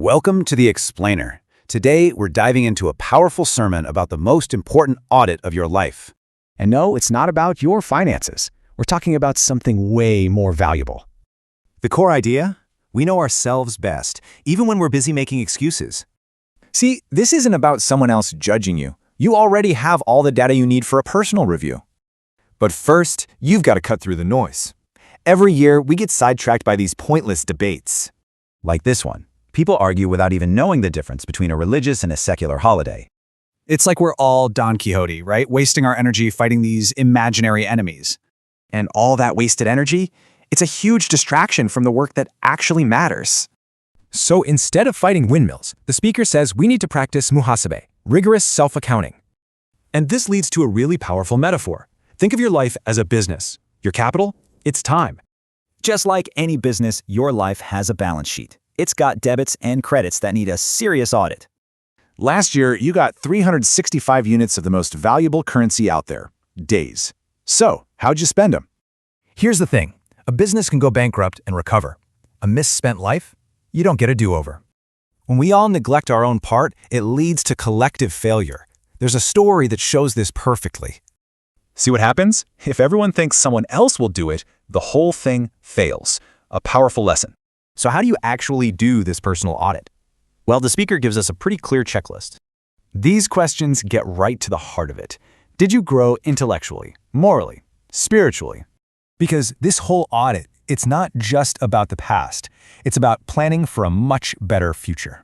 Welcome to The Explainer. Today, we're diving into a powerful sermon about the most important audit of your life. And no, it's not about your finances. We're talking about something way more valuable. The core idea? We know ourselves best, even when we're busy making excuses. See, this isn't about someone else judging you. You already have all the data you need for a personal review. But first, you've got to cut through the noise. Every year, we get sidetracked by these pointless debates. Like this one. People argue without even knowing the difference between a religious and a secular holiday. It's like we're all Don Quixote, right? Wasting our energy fighting these imaginary enemies. And all that wasted energy, it's a huge distraction from the work that actually matters. So instead of fighting windmills, the speaker says we need to practice muhasebe, rigorous self-accounting. And this leads to a really powerful metaphor. Think of your life as a business. Your capital? It's time. Just like any business, your life has a balance sheet. It's got debits and credits that need a serious audit. Last year, you got 365 units of the most valuable currency out there, days. So, how'd you spend them? Here's the thing. A business can go bankrupt and recover. A misspent life? You don't get a do-over. When we all neglect our own part, it leads to collective failure. There's a story that shows this perfectly. See what happens? If everyone thinks someone else will do it, the whole thing fails. A powerful lesson. So how do you actually do this personal audit? Well, the speaker gives us a pretty clear checklist. These questions get right to the heart of it. Did you grow intellectually, morally, spiritually? Because this whole audit, it's not just about the past. It's about planning for a much better future.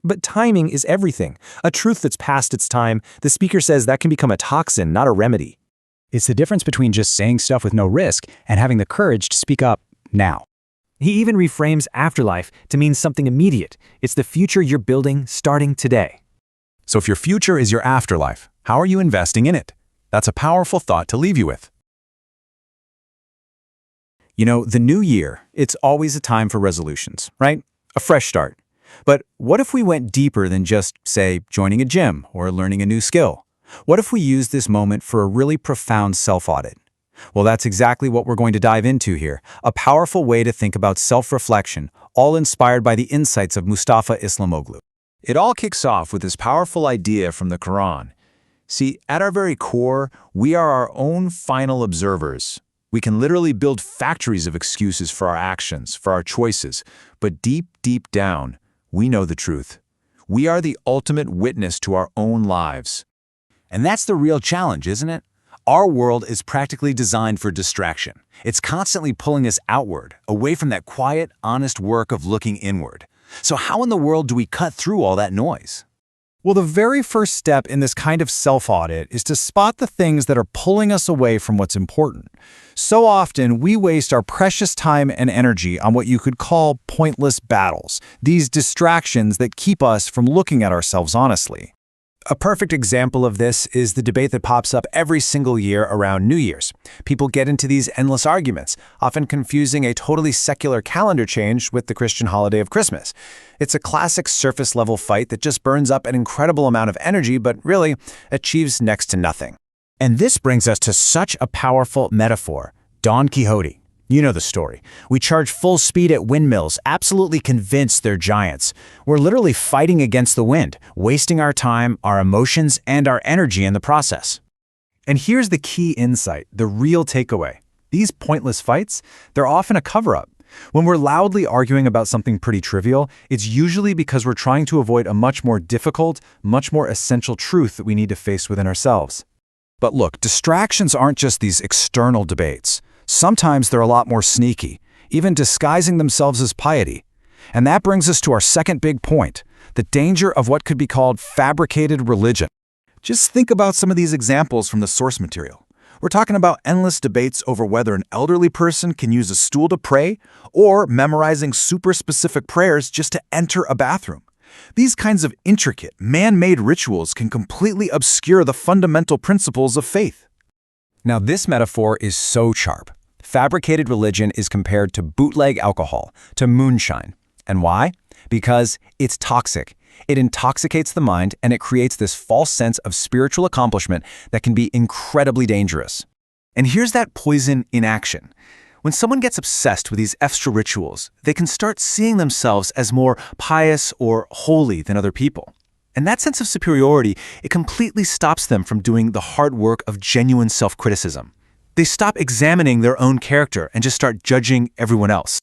But timing is everything. A truth that's past its time, the speaker says that can become a toxin, not a remedy. It's the difference between just saying stuff with no risk and having the courage to speak up now. He even reframes afterlife to mean something immediate. It's the future you're building starting today. So if your future is your afterlife, how are you investing in it? That's a powerful thought to leave you with. You know, the new year, it's always a time for resolutions, right? A fresh start. But what if we went deeper than just, say, joining a gym or learning a new skill? What if we used this moment for a really profound self-audit? Well, that's exactly what we're going to dive into here, a powerful way to think about self-reflection, all inspired by the insights of Mustafa İslamoğlu. It all kicks off with this powerful idea from the Quran. See, at our very core, we are our own final observers. We can literally build factories of excuses for our actions, for our choices, but deep, deep down, we know the truth. We are the ultimate witness to our own lives. And that's the real challenge, isn't it? Our world is practically designed for distraction. It's constantly pulling us outward, away from that quiet, honest work of looking inward. So how in the world do we cut through all that noise? Well, the very first step in this kind of self-audit is to spot the things that are pulling us away from what's important. So often, we waste our precious time and energy on what you could call pointless battles, these distractions that keep us from looking at ourselves honestly. A perfect example of this is the debate that pops up every single year around New Year's. People get into these endless arguments, often confusing a totally secular calendar change with the Christian holiday of Christmas. It's a classic surface-level fight that just burns up an incredible amount of energy, but really achieves next to nothing. And this brings us to such a powerful metaphor, Don Quixote. You know the story. We charge full speed at windmills, absolutely convinced they're giants. We're literally fighting against the wind, wasting our time, our emotions, and our energy in the process. And here's the key insight, the real takeaway. These pointless fights, they're often a cover-up. When we're loudly arguing about something pretty trivial, it's usually because we're trying to avoid a much more difficult, much more essential truth that we need to face within ourselves. But look, distractions aren't just these external debates. Sometimes they're a lot more sneaky, even disguising themselves as piety. And that brings us to our second big point, the danger of what could be called fabricated religion. Just think about some of these examples from the source material. We're talking about endless debates over whether an elderly person can use a stool to pray or memorizing super specific prayers just to enter a bathroom. These kinds of intricate, man-made rituals can completely obscure the fundamental principles of faith. Now, this metaphor is so sharp. Fabricated religion is compared to bootleg alcohol, to moonshine. And why? Because it's toxic. It intoxicates the mind and it creates this false sense of spiritual accomplishment that can be incredibly dangerous. And here's that poison in action. When someone gets obsessed with these extra rituals, they can start seeing themselves as more pious or holy than other people. And that sense of superiority, it completely stops them from doing the hard work of genuine self-criticism. They stop examining their own character and just start judging everyone else.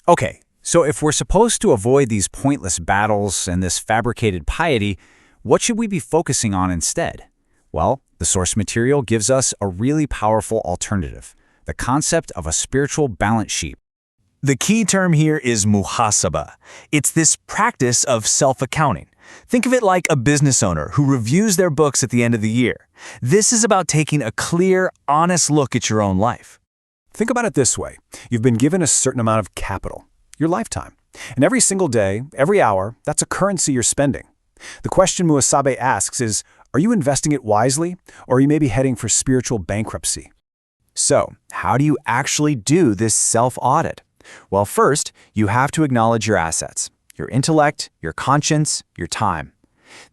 Okay, so if we're supposed to avoid these pointless battles and this fabricated piety, what should we be focusing on instead? Well, the source material gives us a really powerful alternative, the concept of a spiritual balance sheet. The key term here is muhasebe. It's this practice of self-accounting. Think of it like a business owner who reviews their books at the end of the year. This is about taking a clear, honest look at your own life. Think about it this way. You've been given a certain amount of capital, your lifetime. And every single day, every hour, that's a currency you're spending. The question Muhasebe asks is, are you investing it wisely, or are you maybe heading for spiritual bankruptcy? So, how do you actually do this self-audit? Well, first, you have to acknowledge your assets, your intellect, your conscience, your time.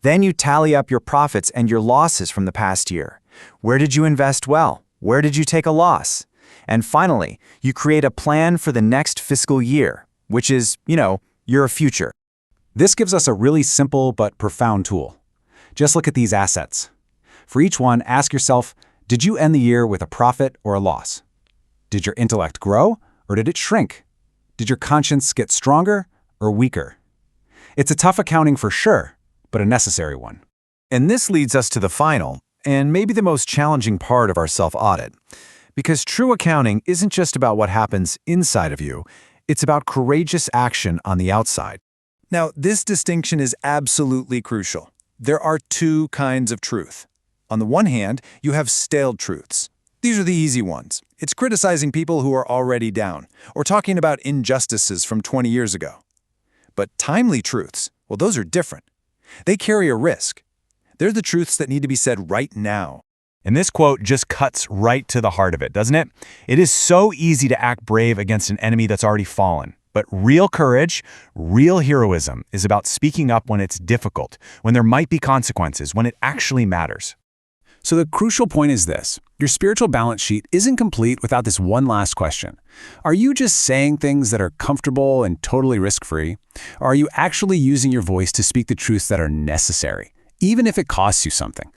Then you tally up your profits and your losses from the past year. Where did you invest well? Where did you take a loss? And finally, you create a plan for the next fiscal year, which is, your future. This gives us a really simple but profound tool. Just look at these assets. For each one, ask yourself, did you end the year with a profit or a loss? Did your intellect grow, or did it shrink? Did your conscience get stronger or weaker? It's a tough accounting for sure, but a necessary one. And this leads us to the final, and maybe the most challenging part of our self-audit. Because true accounting isn't just about what happens inside of you, it's about courageous action on the outside. Now, this distinction is absolutely crucial. There are two kinds of truth. On the one hand, you have stale truths. These are the easy ones. It's criticizing people who are already down, or talking about injustices from 20 years ago. But timely truths, well, those are different. They carry a risk. They're the truths that need to be said right now. And this quote just cuts right to the heart of it, doesn't it? It is so easy to act brave against an enemy that's already fallen. But real courage, real heroism is about speaking up when it's difficult, when there might be consequences, when it actually matters. So the crucial point is this. Your spiritual balance sheet isn't complete without this one last question. Are you just saying things that are comfortable and totally risk-free? Or are you actually using your voice to speak the truths that are necessary, even if it costs you something?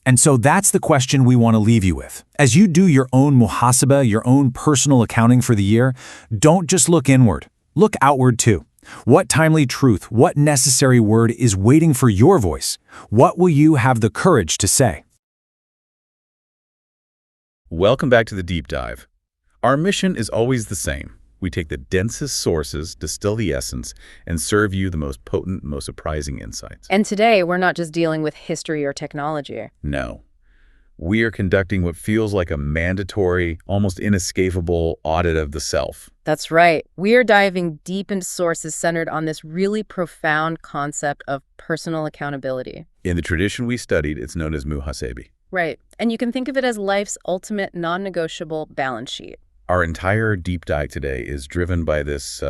And so that's the question we want to leave you with. As you do your own muhasebe, your own personal accounting for the year, don't just look inward. Look outward too. What timely truth, what necessary word is waiting for your voice? What will you have the courage to say? Welcome back to the deep dive. Our mission is always the same. We take the densest sources, distill the essence, and serve you the most potent, most surprising insights. And today, we're not just dealing with history or technology. No. We are conducting what feels like a mandatory, almost inescapable audit of the self. That's right. We are diving deep into sources centered on this really profound concept of personal accountability. In the tradition we studied, it's known as muhasebe. Right. And you can think of it as life's ultimate non-negotiable balance sheet. Our entire deep dive today is driven by this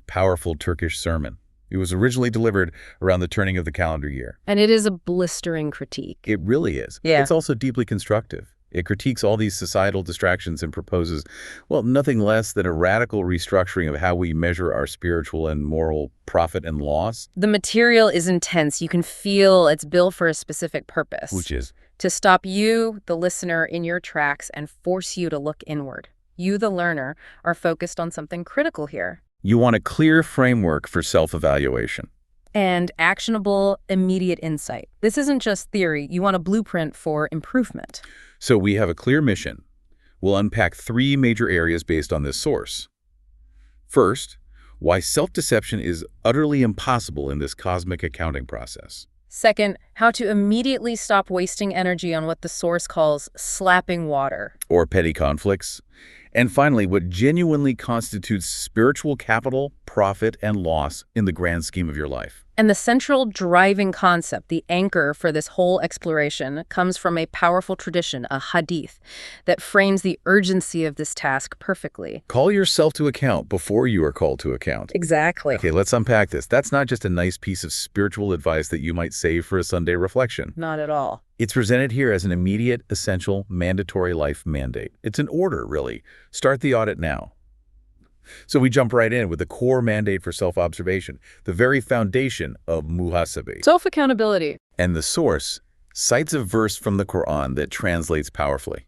powerful Turkish sermon. It was originally delivered around the turning of the calendar year. And it is a blistering critique. It really is. Yeah. It's also deeply constructive. It critiques all these societal distractions and proposes, well, nothing less than a radical restructuring of how we measure our spiritual and moral profit and loss. The material is intense. You can feel it's built for a specific purpose. Which is? To stop you, the listener, in your tracks and force you to look inward. You, the learner, are focused on something critical here. You want a clear framework for self-evaluation. And actionable, immediate insight. This isn't just theory. You want a blueprint for improvement. So we have a clear mission. We'll unpack 3 major areas based on this source. First, why self-deception is utterly impossible in this cosmic accounting process. Second, how to immediately stop wasting energy on what the source calls slapping water. Or petty conflicts. And finally, what genuinely constitutes spiritual capital, profit, and loss in the grand scheme of your life. And the central driving concept, the anchor for this whole exploration, comes from a powerful tradition, a hadith, that frames the urgency of this task perfectly. Call yourself to account before you are called to account. Exactly. Okay, let's unpack this. That's not just a nice piece of spiritual advice that you might save for a Sunday reflection. Not at all. It's presented here as an immediate, essential, mandatory life mandate. It's an order, really. Start the audit now. So we jump right in with the core mandate for self-observation, the very foundation of muhasebe. Self-accountability. And the source cites a verse from the Quran that translates powerfully.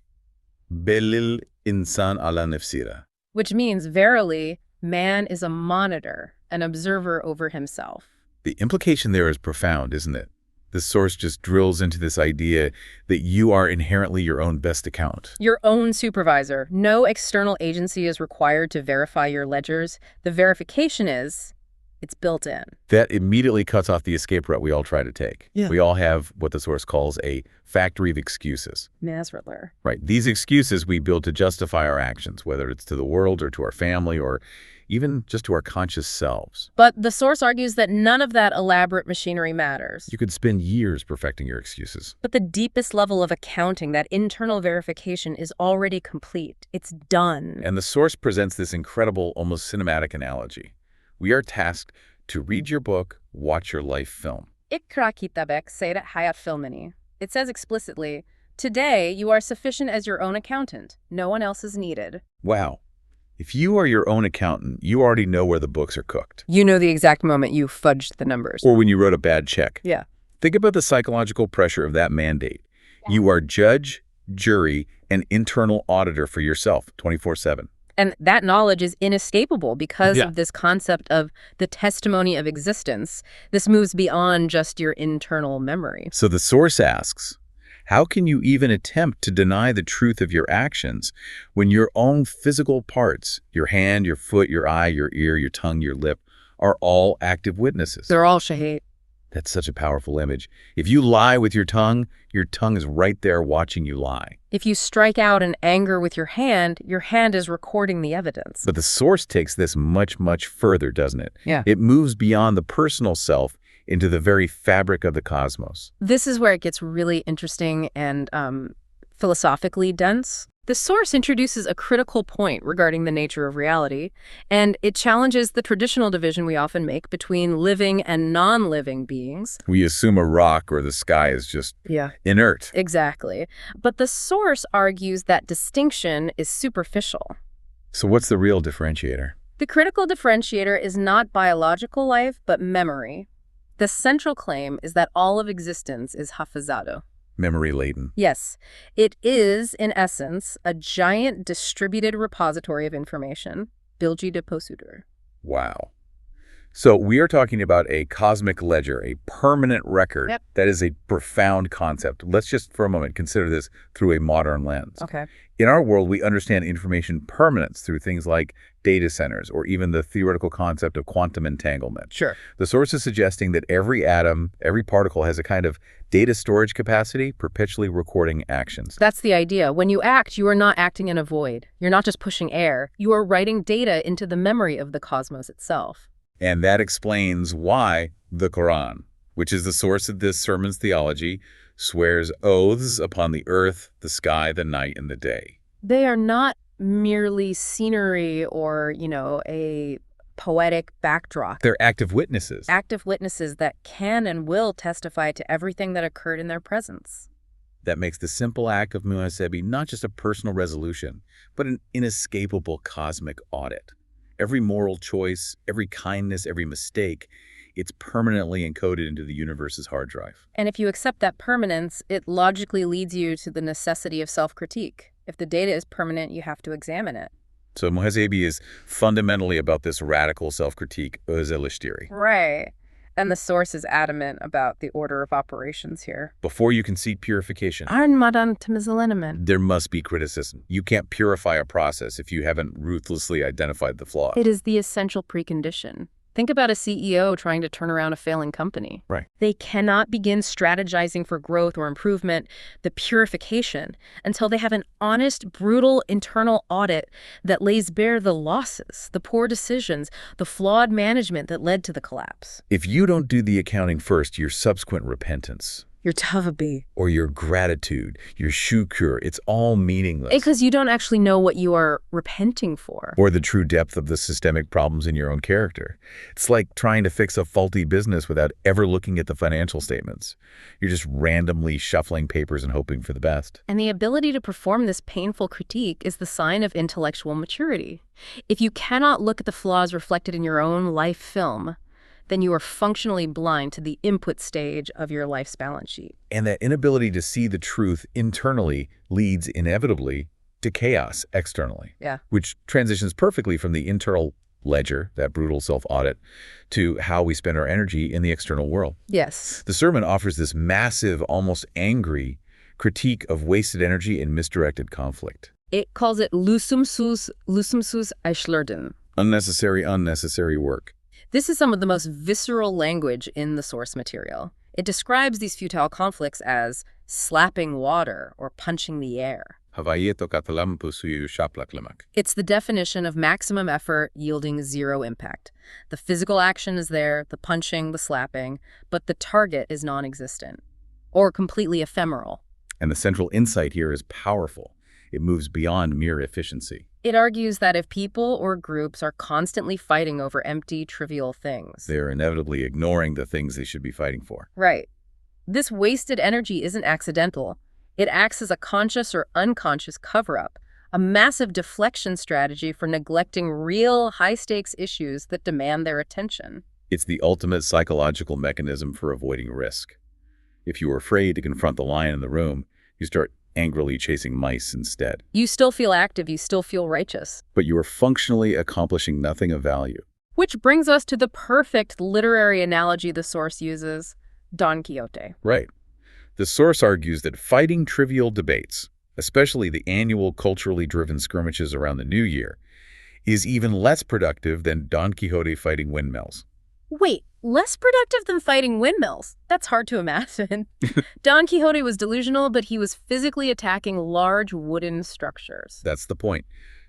Belil insan ala nafsira. Which means, verily, man is a monitor, an observer over himself. The implication there is profound, isn't it? The source just drills into this idea that you are inherently your own best account. Your own supervisor. No external agency is required to verify your ledgers. The verification is, it's built in. That immediately cuts off the escape route we all try to take. Yeah. We all have what the source calls a factory of excuses. Nasrallah. Right. These excuses we build to justify our actions, whether it's to the world or to our family or even just to our conscious selves. But the source argues that none of that elaborate machinery matters. You could spend years perfecting your excuses. But the deepest level of accounting, that internal verification, is already complete. It's done. And the source presents this incredible, almost cinematic analogy. We are tasked to read your book, watch your life film. Ikra kitabek seyret hayat filmini. It says explicitly, today you are sufficient as your own accountant. No one else is needed. Wow. If you are your own accountant, you already know where the books are cooked. You know the exact moment you fudged the numbers. Or when you wrote a bad check. Yeah. Think about the psychological pressure of that mandate. You are judge, jury, and internal auditor for yourself 24/7. And that knowledge is inescapable because of this concept of the testimony of existence. This moves beyond just your internal memory. So the source asks, how can you even attempt to deny the truth of your actions when your own physical parts, your hand, your foot, your eye, your ear, your tongue, your lip, are all active witnesses? They're all shahid. That's such a powerful image. If you lie with your tongue is right there watching you lie. If you strike out in anger with your hand is recording the evidence. But the source takes this much, much further, doesn't it? Yeah. It moves beyond the personal self into the very fabric of the cosmos. This is where it gets really interesting and philosophically dense. The source introduces a critical point regarding the nature of reality, and it challenges the traditional division we often make between living and non-living beings. We assume a rock or the sky is just inert. Exactly. But the source argues that distinction is superficial. So what's the real differentiator? The critical differentiator is not biological life, but memory. The central claim is that all of existence is hafizado. Memory laden. Yes, it is, in essence, a giant distributed repository of information, bilgi depositor. Wow. So we are talking about a cosmic ledger, a permanent record. Yep. That is a profound concept. Let's just for a moment consider this through a modern lens. Okay. In our world, we understand information permanence through things like data centers or even the theoretical concept of quantum entanglement. Sure. The source is suggesting that every atom, every particle has a kind of data storage capacity, perpetually recording actions. That's the idea. When you act, you are not acting in a void. You're not just pushing air. You are writing data into the memory of the cosmos itself. And that explains why the Quran, which is the source of this sermon's theology, swears oaths upon the earth, the sky, the night, and the day. They are not merely scenery or, a poetic backdrop. They're active witnesses. Active witnesses that can and will testify to everything that occurred in their presence. That makes the simple act of muhasebe not just a personal resolution, but an inescapable cosmic audit. Every moral choice, every kindness, every mistake, it's permanently encoded into the universe's hard drive. And if you accept that permanence, it logically leads you to the necessity of self-critique. If the data is permanent, you have to examine it. So muhasebe is fundamentally about this radical self-critique, özelleştiri. Right. And the source is adamant about the order of operations here. Before you can seek purification, There there must be criticism. You can't purify a process if you haven't ruthlessly identified the flaws. It is the essential precondition. Think about a CEO trying to turn around a failing company. Right. They cannot begin strategizing for growth or improvement, the purification, until they have an honest, brutal internal audit that lays bare the losses, the poor decisions, the flawed management that led to the collapse. If you don't do the accounting first, your subsequent repentance, Your tavabi. or your gratitude, your shukr, it's all meaningless. Because you don't actually know what you are repenting for. Or the true depth of the systemic problems in your own character. It's like trying to fix a faulty business without ever looking at the financial statements. You're just randomly shuffling papers and hoping for the best. And the ability to perform this painful critique is the sign of intellectual maturity. If you cannot look at the flaws reflected in your own life film, then you are functionally blind to the input stage of your life's balance sheet. And that inability to see the truth internally leads inevitably to chaos externally. Yeah. Which transitions perfectly from the internal ledger, that brutal self-audit, to how we spend our energy in the external world. Yes. The sermon offers this massive, almost angry critique of wasted energy and misdirected conflict. It calls it lusumsus Eichlerden. Unnecessary work. This is some of the most visceral language in the source material. It describes these futile conflicts as slapping water or punching the air. It's the definition of maximum effort yielding zero impact. The physical action is there, the punching, the slapping, but the target is non-existent or completely ephemeral. And the central insight here is powerful. It moves beyond mere efficiency. It argues that if people or groups are constantly fighting over empty, trivial things, They're inevitably ignoring the things they should be fighting for. right, this wasted energy isn't accidental. It acts as a conscious or unconscious cover-up, a massive deflection strategy for neglecting real, high-stakes issues that demand their attention. It's the ultimate psychological mechanism for avoiding risk. If you are afraid to confront the lion in the room, you start angrily chasing mice instead. You still feel active, you still feel righteous. But you are functionally accomplishing nothing of value. Which brings us to the perfect literary analogy the source uses, Don Quixote. Right. The source argues that fighting trivial debates, especially the annual culturally driven skirmishes around the New Year, is even less productive than Don Quixote fighting windmills. Wait, less productive than fighting windmills? That's hard to imagine. Don Quixote was delusional, but he was physically attacking large wooden structures. That's the point.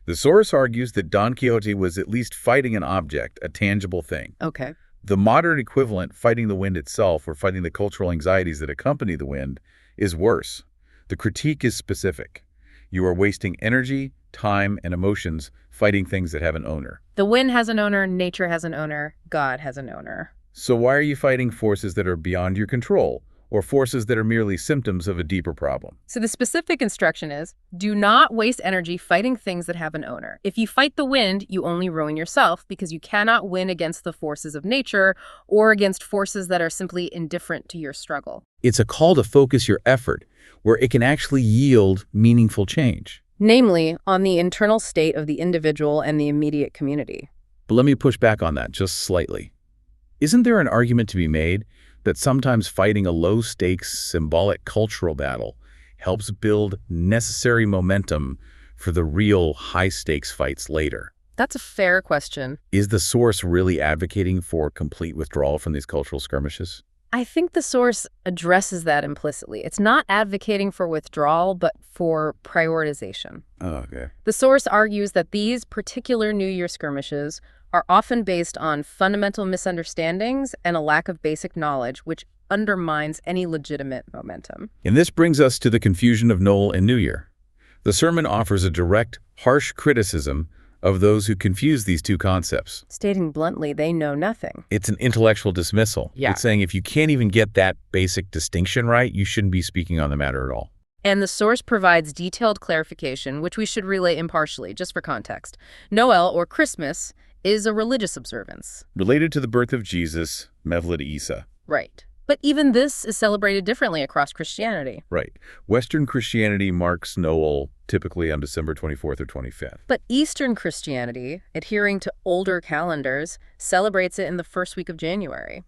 The source argues that Don Quixote was at least fighting an object, a tangible thing. Okay. The modern equivalent, fighting the wind itself or fighting the cultural anxieties that accompany the wind, is worse. The critique is specific. You are wasting energy, time, and emotions fighting things that have an owner. The wind has an owner, nature has an owner, God has an owner. So why are you fighting forces that are beyond your control, or forces that are merely symptoms of a deeper problem? So the specific instruction is, do not waste energy fighting things that have an owner. If you fight the wind, you only ruin yourself because you cannot win against the forces of nature or against forces that are simply indifferent to your struggle. It's a call to focus your effort where it can actually yield meaningful change. Namely, on the internal state of the individual and the immediate community. But let me push back on that just slightly. Isn't there an argument to be made that sometimes fighting a low-stakes, symbolic cultural battle helps build necessary momentum for the real high-stakes fights later? That's a fair question. Is the source really advocating for complete withdrawal from these cultural skirmishes? I think the source addresses that implicitly. It's not advocating for withdrawal, but for prioritization. Oh, okay. The source argues that these particular New Year skirmishes are often based on fundamental misunderstandings and a lack of basic knowledge, which undermines any legitimate momentum. And this brings us to the confusion of Noel and New Year. The sermon offers a direct, harsh criticism of those who confuse these two concepts. Stating bluntly, they know nothing. It's an intellectual dismissal. Yeah. It's saying if you can't even get that basic distinction right, you shouldn't be speaking on the matter at all. And the source provides detailed clarification, which we should relay impartially, just for context. Noel, or Christmas, is a religious observance. Related to the birth of Jesus, Mevlid Isa. Right. But even this is celebrated differently across Christianity. Right. Western Christianity marks Noel typically on December 24th or 25th. But Eastern Christianity, adhering to older calendars, celebrates it in the first week of January.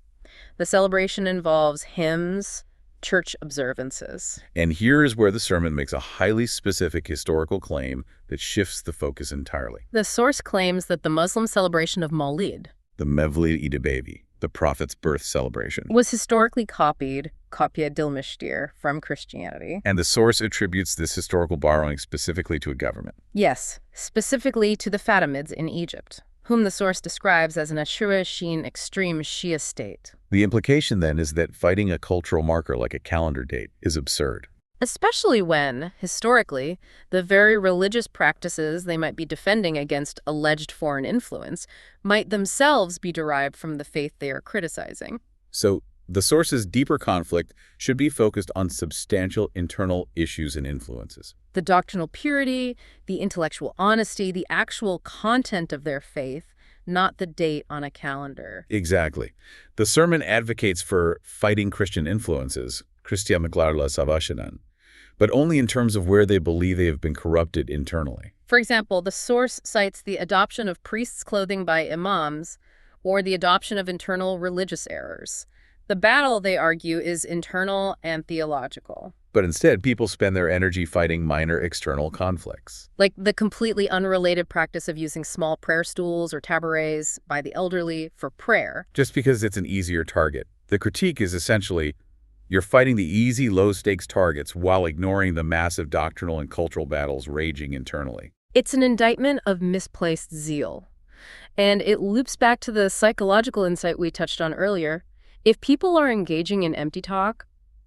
The celebration involves hymns, church observances. And here is where the sermon makes a highly specific historical claim that shifts the focus entirely. The source claims that the Muslim celebration of Maulid, the Mevlid İdebevi, the prophet's birth celebration. Was historically copied, kopya edilmiştir, from Christianity. And the source attributes this historical borrowing specifically to a government. Yes, specifically to the Fatimids in Egypt, whom the source describes as an Ashura Sheen extreme Shia state. The implication then is that fighting a cultural marker like a calendar date is absurd. Especially when, historically, the very religious practices they might be defending against alleged foreign influence might themselves be derived from the faith they are criticizing. So the source's deeper conflict should be focused on substantial internal issues and influences. The doctrinal purity, the intellectual honesty, the actual content of their faith, not the date on a calendar. Exactly. The sermon advocates for fighting Christian influences, Christianlıklarla savaşınan, but only in terms of where they believe they have been corrupted internally. For example, the source cites the adoption of priests' clothing by imams or the adoption of internal religious errors. The battle, they argue, is internal and theological. But instead, people spend their energy fighting minor external conflicts. Like the completely unrelated practice of using small prayer stools or tabourets by the elderly for prayer. Just because it's an easier target. The critique is essentially, you're fighting the easy, low-stakes targets while ignoring the massive doctrinal and cultural battles raging internally. It's an indictment of misplaced zeal. And it loops back to the psychological insight we touched on earlier. If people are engaging in empty talk,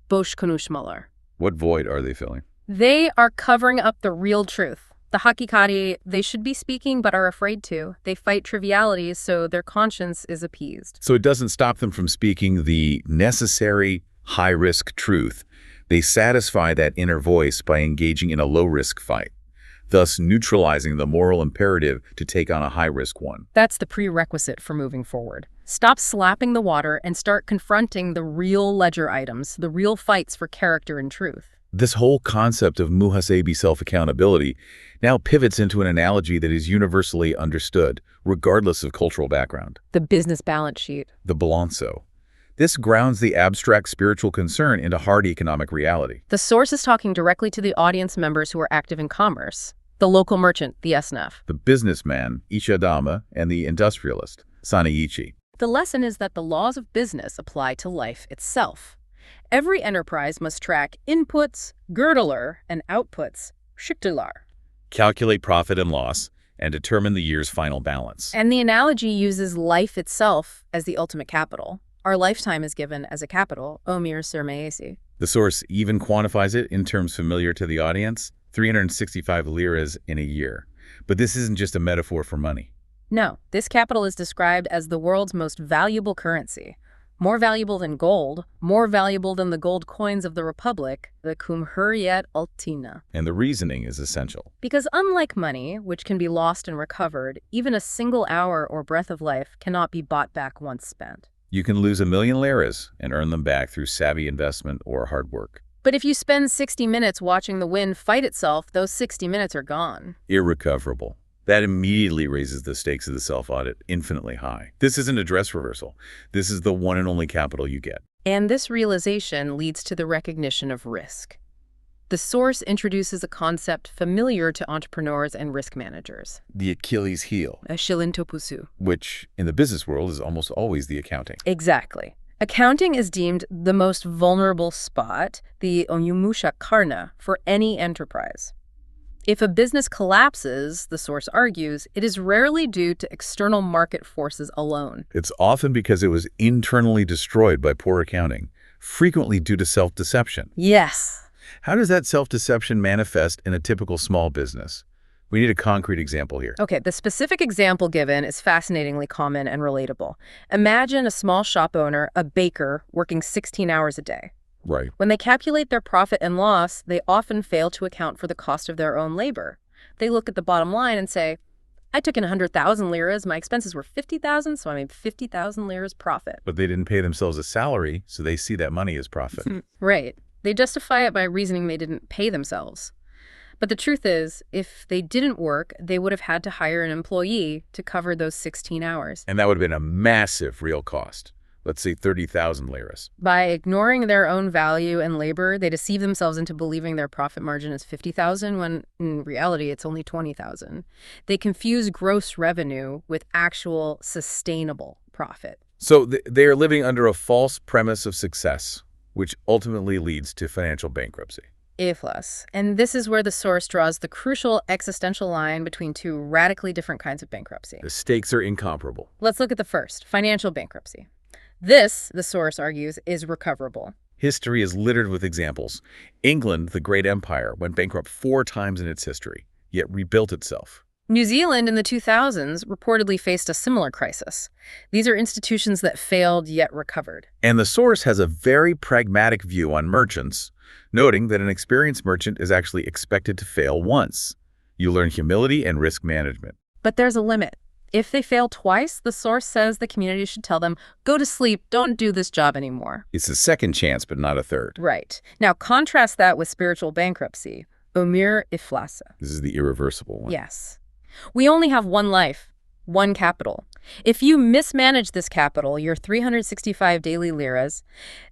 boş konuşmalar. What void are they filling? They are covering up the real truth. The hakikati, they should be speaking but are afraid to. They fight trivialities so their conscience is appeased. So it doesn't stop them from speaking the necessary, high-risk truth. They satisfy that inner voice by engaging in a low-risk fight, thus neutralizing the moral imperative to take on a high-risk one. That's the prerequisite for moving forward. Stop slapping the water and start confronting the real ledger items, the real fights for character and truth. This whole concept of muhasebe self-accountability now pivots into an analogy that is universally understood, regardless of cultural background. The business balance sheet. The balanso. This grounds the abstract spiritual concern into hard economic reality. The source is talking directly to the audience members who are active in commerce. The local merchant, the SNF. The businessman, Ishadama, and the industrialist, Saniichi. The lesson is that the laws of business apply to life itself. Every enterprise must track inputs, girdler, and outputs, shiktilar. Calculate profit and loss, and determine the year's final balance. And the analogy uses life itself as the ultimate capital. Our lifetime is given as a capital, omir sermayesi. The source even quantifies it in terms familiar to the audience, 365 liras in a year. But this isn't just a metaphor for money. No, this capital is described as the world's most valuable currency. More valuable than gold, more valuable than the gold coins of the Republic, the Cumhuriyet Altina. And the reasoning is essential. Because unlike money, which can be lost and recovered, even a single hour or breath of life cannot be bought back once spent. You can lose 1 million liras and earn them back through savvy investment or hard work. But if you spend 60 minutes watching the wind fight itself, those 60 minutes are gone. Irrecoverable. That immediately raises the stakes of the self-audit infinitely high. This isn't a dress rehearsal. This is the one and only capital you get. And this realization leads to the recognition of risk. The source introduces a concept familiar to entrepreneurs and risk managers. The Achilles heel. Shilintopusu. Which, in the business world, is almost always the accounting. Exactly. Accounting is deemed the most vulnerable spot, the onyumusha karna, for any enterprise. If a business collapses, the source argues, it is rarely due to external market forces alone. It's often because it was internally destroyed by poor accounting, frequently due to self-deception. Yes. How does that self-deception manifest in a typical small business? We need a concrete example here. Okay, the specific example given is fascinatingly common and relatable. Imagine a small shop owner, a baker, working 16 hours a day. Right. When they calculate their profit and loss, they often fail to account for the cost of their own labor. They look at the bottom line and say, I took in 100,000 liras, my expenses were 50,000, so I made 50,000 liras profit. But they didn't pay themselves a salary, so they see that money as profit. Right. They justify it by reasoning they didn't pay themselves. But the truth is, if they didn't work, they would have had to hire an employee to cover those 16 hours. And that would have been a massive real cost. Let's say 30,000 liras. By ignoring their own value and labor, they deceive themselves into believing their profit margin is 50,000 when in reality it's only 20,000. They confuse gross revenue with actual sustainable profit. So they are living under a false premise of success, which ultimately leads to financial bankruptcy. Iflas. And this is where the source draws the crucial existential line between two radically different kinds of bankruptcy. The stakes are incomparable. Let's look at the first, financial bankruptcy. This, the source argues, is recoverable. History is littered with examples. England, the great empire, went bankrupt 4 times in its history, yet rebuilt itself. New Zealand in the 2000s reportedly faced a similar crisis. These are institutions that failed yet recovered. And the source has a very pragmatic view on merchants, noting that an experienced merchant is actually expected to fail once. You learn humility and risk management. But there's a limit. If they fail twice, the source says the community should tell them, go to sleep, don't do this job anymore. It's a second chance, but not a third. Right. Now contrast that with spiritual bankruptcy, umur iflasa. This is the irreversible one. Yes. We only have one life, one capital. If you mismanage this capital, your 365 daily liras,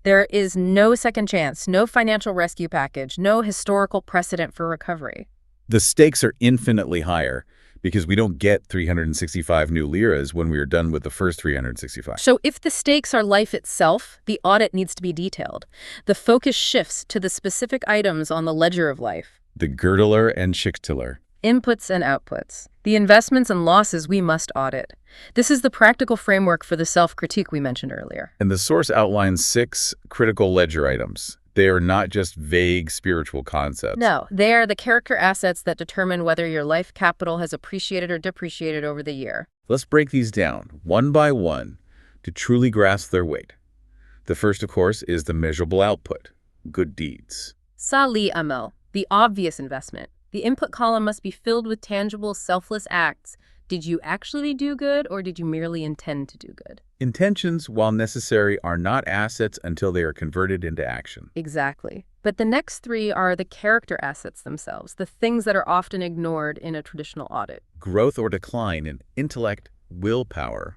there is no second chance, no financial rescue package, no historical precedent for recovery. The stakes are infinitely higher because we don't get 365 new liras when we are done with the first 365. So if the stakes are life itself, the audit needs to be detailed. The focus shifts to the specific items on the ledger of life. The girdler and schichtler. Inputs and outputs. The investments and losses we must audit. This is the practical framework for the self-critique we mentioned earlier. And the source outlines 6 critical ledger items. They are not just vague spiritual concepts. No, they are the character assets that determine whether your life capital has appreciated or depreciated over the year. Let's break these down, one by one, to truly grasp their weight. The first, of course, is the measurable output, good deeds. Sali amal, the obvious investment. The input column must be filled with tangible, selfless acts. Did you actually do good, or did you merely intend to do good? Intentions, while necessary, are not assets until they are converted into action. Exactly. But the next 3 are the character assets themselves, the things that are often ignored in a traditional audit. Growth or decline in intellect, willpower,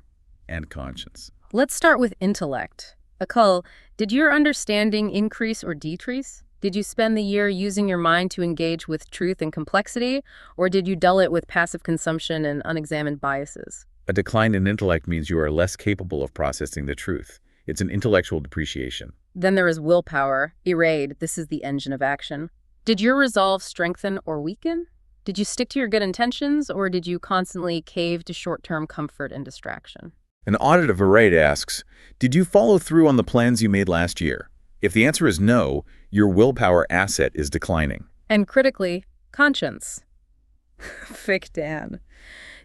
and conscience. Let's start with intellect. Akal, did your understanding increase or decrease? Did you spend the year using your mind to engage with truth and complexity, or did you dull it with passive consumption and unexamined biases? A decline in intellect means you are less capable of processing the truth. It's an intellectual depreciation. Then there is willpower. Irade, this is the engine of action. Did your resolve strengthen or weaken? Did you stick to your good intentions, or did you constantly cave to short-term comfort and distraction? An audit of Irade asks, did you follow through on the plans you made last year? If the answer is no, your willpower asset is declining. And critically, conscience. Fick Dan.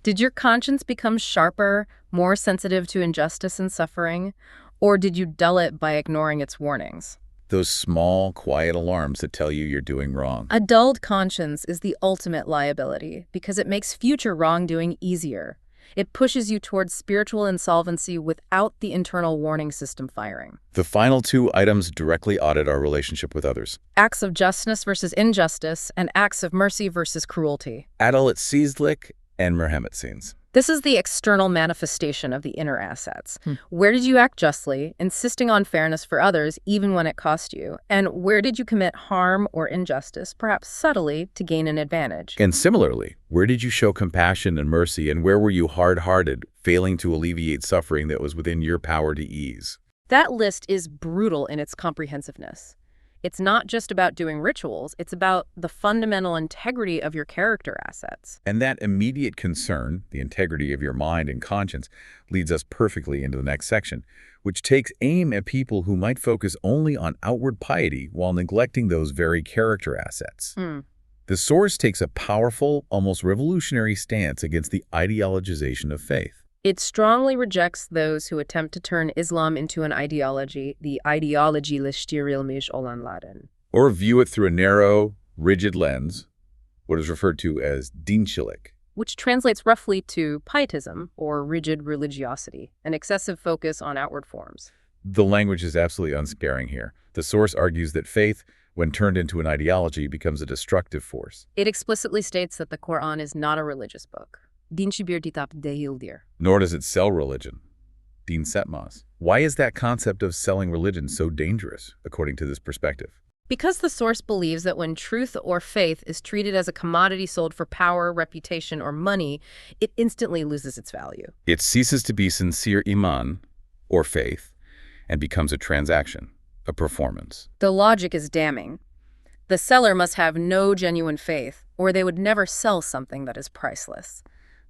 Did your conscience become sharper, more sensitive to injustice and suffering, or did you dull it by ignoring its warnings? Those small, quiet alarms that tell you you're doing wrong. A dulled conscience is the ultimate liability because it makes future wrongdoing easier. It pushes you towards spiritual insolvency without the internal warning system firing. The final 2 items directly audit our relationship with others. Acts of justice versus injustice, and acts of mercy versus cruelty. Adaletsizlik and merhametsiz. This is the external manifestation of the inner assets. Where did you act justly, insisting on fairness for others even when it cost you? And where did you commit harm or injustice, perhaps subtly, to gain an advantage? And similarly, where did you show compassion and mercy, and where were you hard-hearted, failing to alleviate suffering that was within your power to ease? That list is brutal in its comprehensiveness. It's not just about doing rituals, it's about the fundamental integrity of your character assets. And that immediate concern, the integrity of your mind and conscience, leads us perfectly into the next section, which takes aim at people who might focus only on outward piety while neglecting those very character assets. The source takes a powerful, almost revolutionary stance against the ideologization of faith. It strongly rejects those who attempt to turn Islam into an ideology, the ideology leshtirilmish olanların. Or view it through a narrow, rigid lens, what is referred to as dinshilik. Which translates roughly to pietism, or rigid religiosity, an excessive focus on outward forms. The language is absolutely unsparing here. The source argues that faith, when turned into an ideology, becomes a destructive force. It explicitly states that the Quran is not a religious book. Nor does it sell religion. Din setmaz. Why is that concept of selling religion so dangerous, according to this perspective? Because the source believes that when truth or faith is treated as a commodity sold for power, reputation, or money, it instantly loses its value. It ceases to be sincere iman, or faith, and becomes a transaction, a performance. The logic is damning. The seller must have no genuine faith, or they would never sell something that is priceless.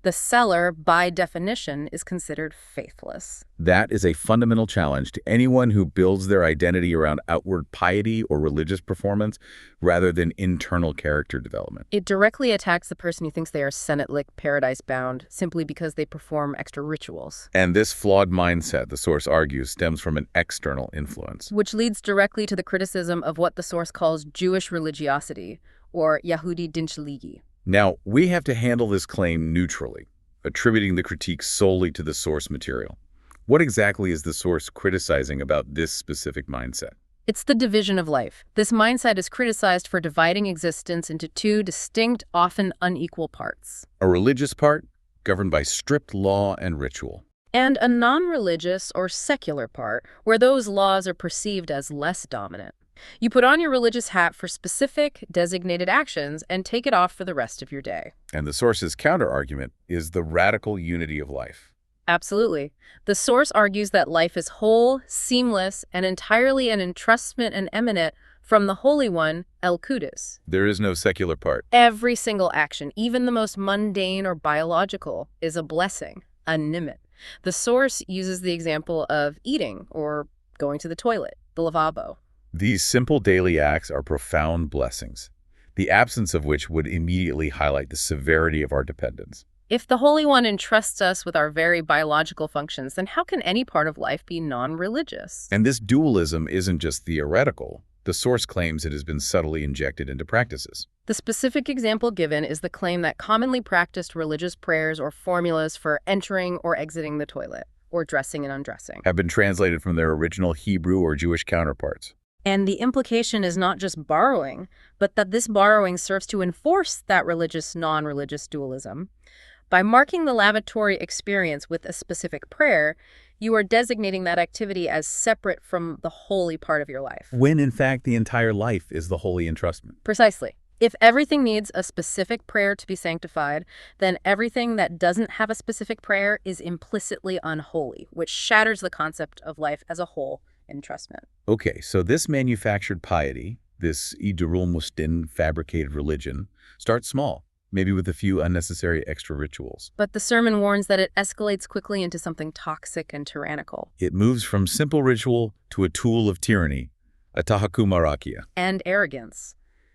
The seller, by definition, is considered faithless. That is a fundamental challenge to anyone who builds their identity around outward piety or religious performance rather than internal character development. It directly attacks the person who thinks they are Senate-like paradise-bound simply because they perform extra rituals. And this flawed mindset, the source argues, stems from an external influence. Which leads directly to the criticism of what the source calls Jewish religiosity, or Yahudi dinchligi. Now, we have to handle this claim neutrally, attributing the critique solely to the source material. What exactly is the source criticizing about this specific mindset? It's the division of life. This mindset is criticized for dividing existence into two distinct, often unequal parts. A religious part, governed by strict law and ritual. And a non-religious or secular part, where those laws are perceived as less dominant. You put on your religious hat for specific, designated actions and take it off for the rest of your day. And the source's counter-argument is the radical unity of life. Absolutely. The source argues that life is whole, seamless, and entirely an entrustment and emanate from the Holy One, El Qudus. There is no secular part. Every single action, even the most mundane or biological, is a blessing, a nimet. The source uses the example of eating or going to the toilet, the lavabo. These simple daily acts are profound blessings, the absence of which would immediately highlight the severity of our dependence. If the Holy One entrusts us with our very biological functions, then how can any part of life be non-religious? And this dualism isn't just theoretical. The source claims it has been subtly injected into practices. The specific example given is the claim that commonly practiced religious prayers or formulas for entering or exiting the toilet, or dressing and undressing, have been translated from their original Hebrew or Jewish counterparts. And the implication is not just borrowing, but that this borrowing serves to enforce that religious, non-religious dualism. By marking the lavatory experience with a specific prayer, you are designating that activity as separate from the holy part of your life. When, in fact, the entire life is the holy entrustment. Precisely. If everything needs a specific prayer to be sanctified, then everything that doesn't have a specific prayer is implicitly unholy, which shatters the concept of life as a whole entrustment. Okay, so this manufactured piety, this idurul mustin fabricated religion, starts small, maybe with a few unnecessary extra rituals. But the sermon warns that it escalates quickly into something toxic and tyrannical. It moves from simple ritual to a tool of tyranny, a tahakumarakia. And arrogance.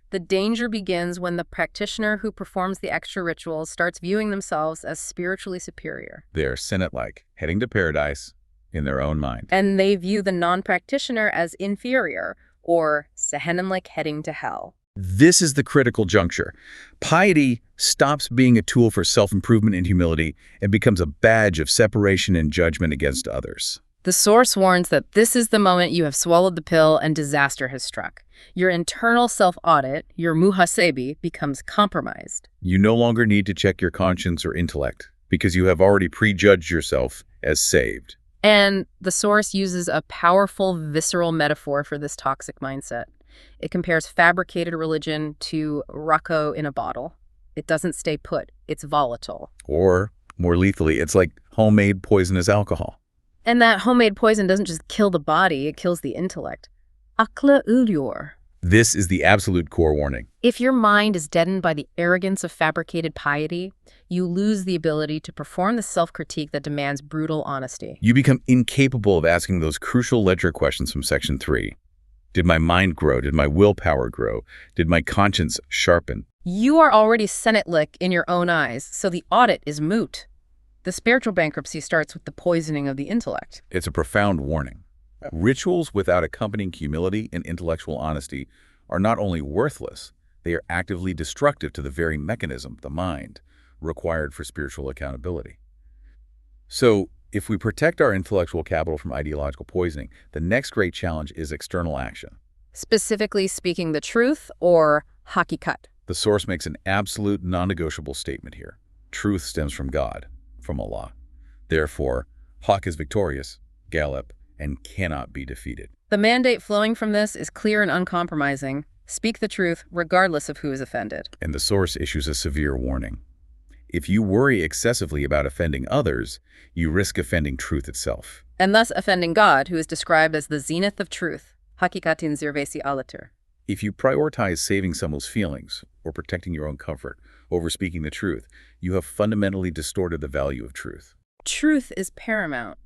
The danger begins when the practitioner who performs the extra rituals starts viewing themselves as spiritually superior. They're Senate-like, heading to paradise in their own mind. And they view the non-practitioner as inferior, or Sehenim-like heading to hell. This is the critical juncture. Piety stops being a tool for self-improvement and humility and becomes a badge of separation and judgment against others. The source warns that this is the moment you have swallowed the pill and disaster has struck. Your internal self-audit, your muhasebe, becomes compromised. You no longer need to check your conscience or intellect because you have already prejudged yourself as saved. And the source uses a powerful, visceral metaphor for this toxic mindset. It compares fabricated religion to Rocco in a bottle. It doesn't stay put. It's volatile. Or, more lethally, it's like homemade poisonous alcohol. And that homemade poison doesn't just kill the body, it kills the intellect. Akla ulyor. This is the absolute core warning. If your mind is deadened by the arrogance of fabricated piety, you lose the ability to perform the self-critique that demands brutal honesty. You become incapable of asking those crucial ledger questions from Section 3. Did my mind grow? Did my willpower grow? Did my conscience sharpen? You are already Senate-like in your own eyes, so the audit is moot. The spiritual bankruptcy starts with the poisoning of the intellect. It's a profound warning. Rituals without accompanying humility and intellectual honesty are not only worthless, they are actively destructive to the very mechanism, the mind, required for spiritual accountability. So, if we protect our intellectual capital from ideological poisoning, the next great challenge is external action. Specifically speaking the truth, or hakikat. The source makes an absolute non-negotiable statement here. Truth stems from God, from Allah. Therefore, Haq is victorious, Gallup, and cannot be defeated. The mandate flowing from this is clear and uncompromising. Speak the truth, regardless of who is offended. And the source issues a severe warning. If you worry excessively about offending others, you risk offending truth itself. And thus offending God, who is described as the zenith of truth. Hakikatin zirvesi alatur. If you prioritize saving someone's feelings or protecting your own comfort over speaking the truth, you have fundamentally distorted the value of truth. Truth is paramount.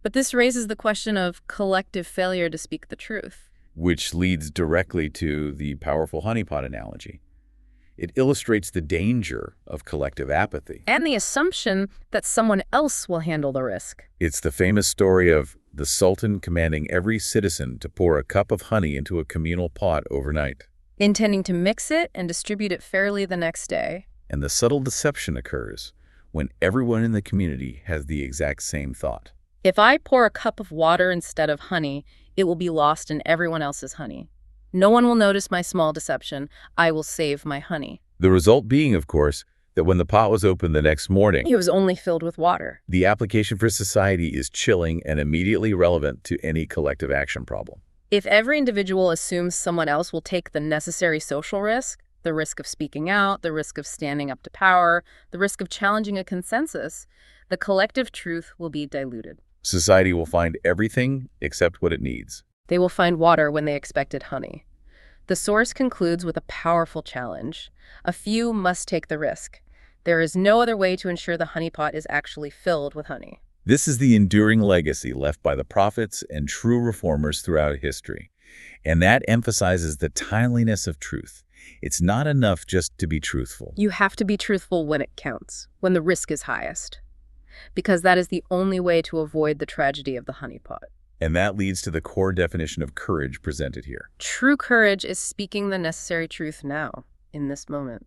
But this raises the question of collective failure to speak the truth. Which leads directly to the powerful honeypot analogy. It illustrates the danger of collective apathy. And the assumption that someone else will handle the risk. It's the famous story of the Sultan commanding every citizen to pour a cup of honey into a communal pot overnight. Intending to mix it and distribute it fairly the next day. And the subtle deception occurs when everyone in the community has the exact same thought. If I pour a cup of water instead of honey, it will be lost in everyone else's honey. No one will notice my small deception. I will save my honey. The result being, of course, that when the pot was opened the next morning, It was only filled with water. the application for society is chilling and immediately relevant to any collective action problem. If every individual assumes someone else will take the necessary social risk, the risk of speaking out, the risk of standing up to power, the risk of challenging a consensus, the collective truth will be diluted. Society will find everything except what it needs. They will find water when they expected honey. The source concludes with a powerful challenge. A few must take the risk. There is no other way to ensure the honeypot is actually filled with honey. This is the enduring legacy left by the prophets and true reformers throughout history. And that emphasizes the timeliness of truth. It's not enough just to be truthful. You have to be truthful when it counts, when the risk is highest. Because that is the only way to avoid the tragedy of the honeypot. And that leads to the core definition of courage presented here. True courage is speaking the necessary truth now, in this moment.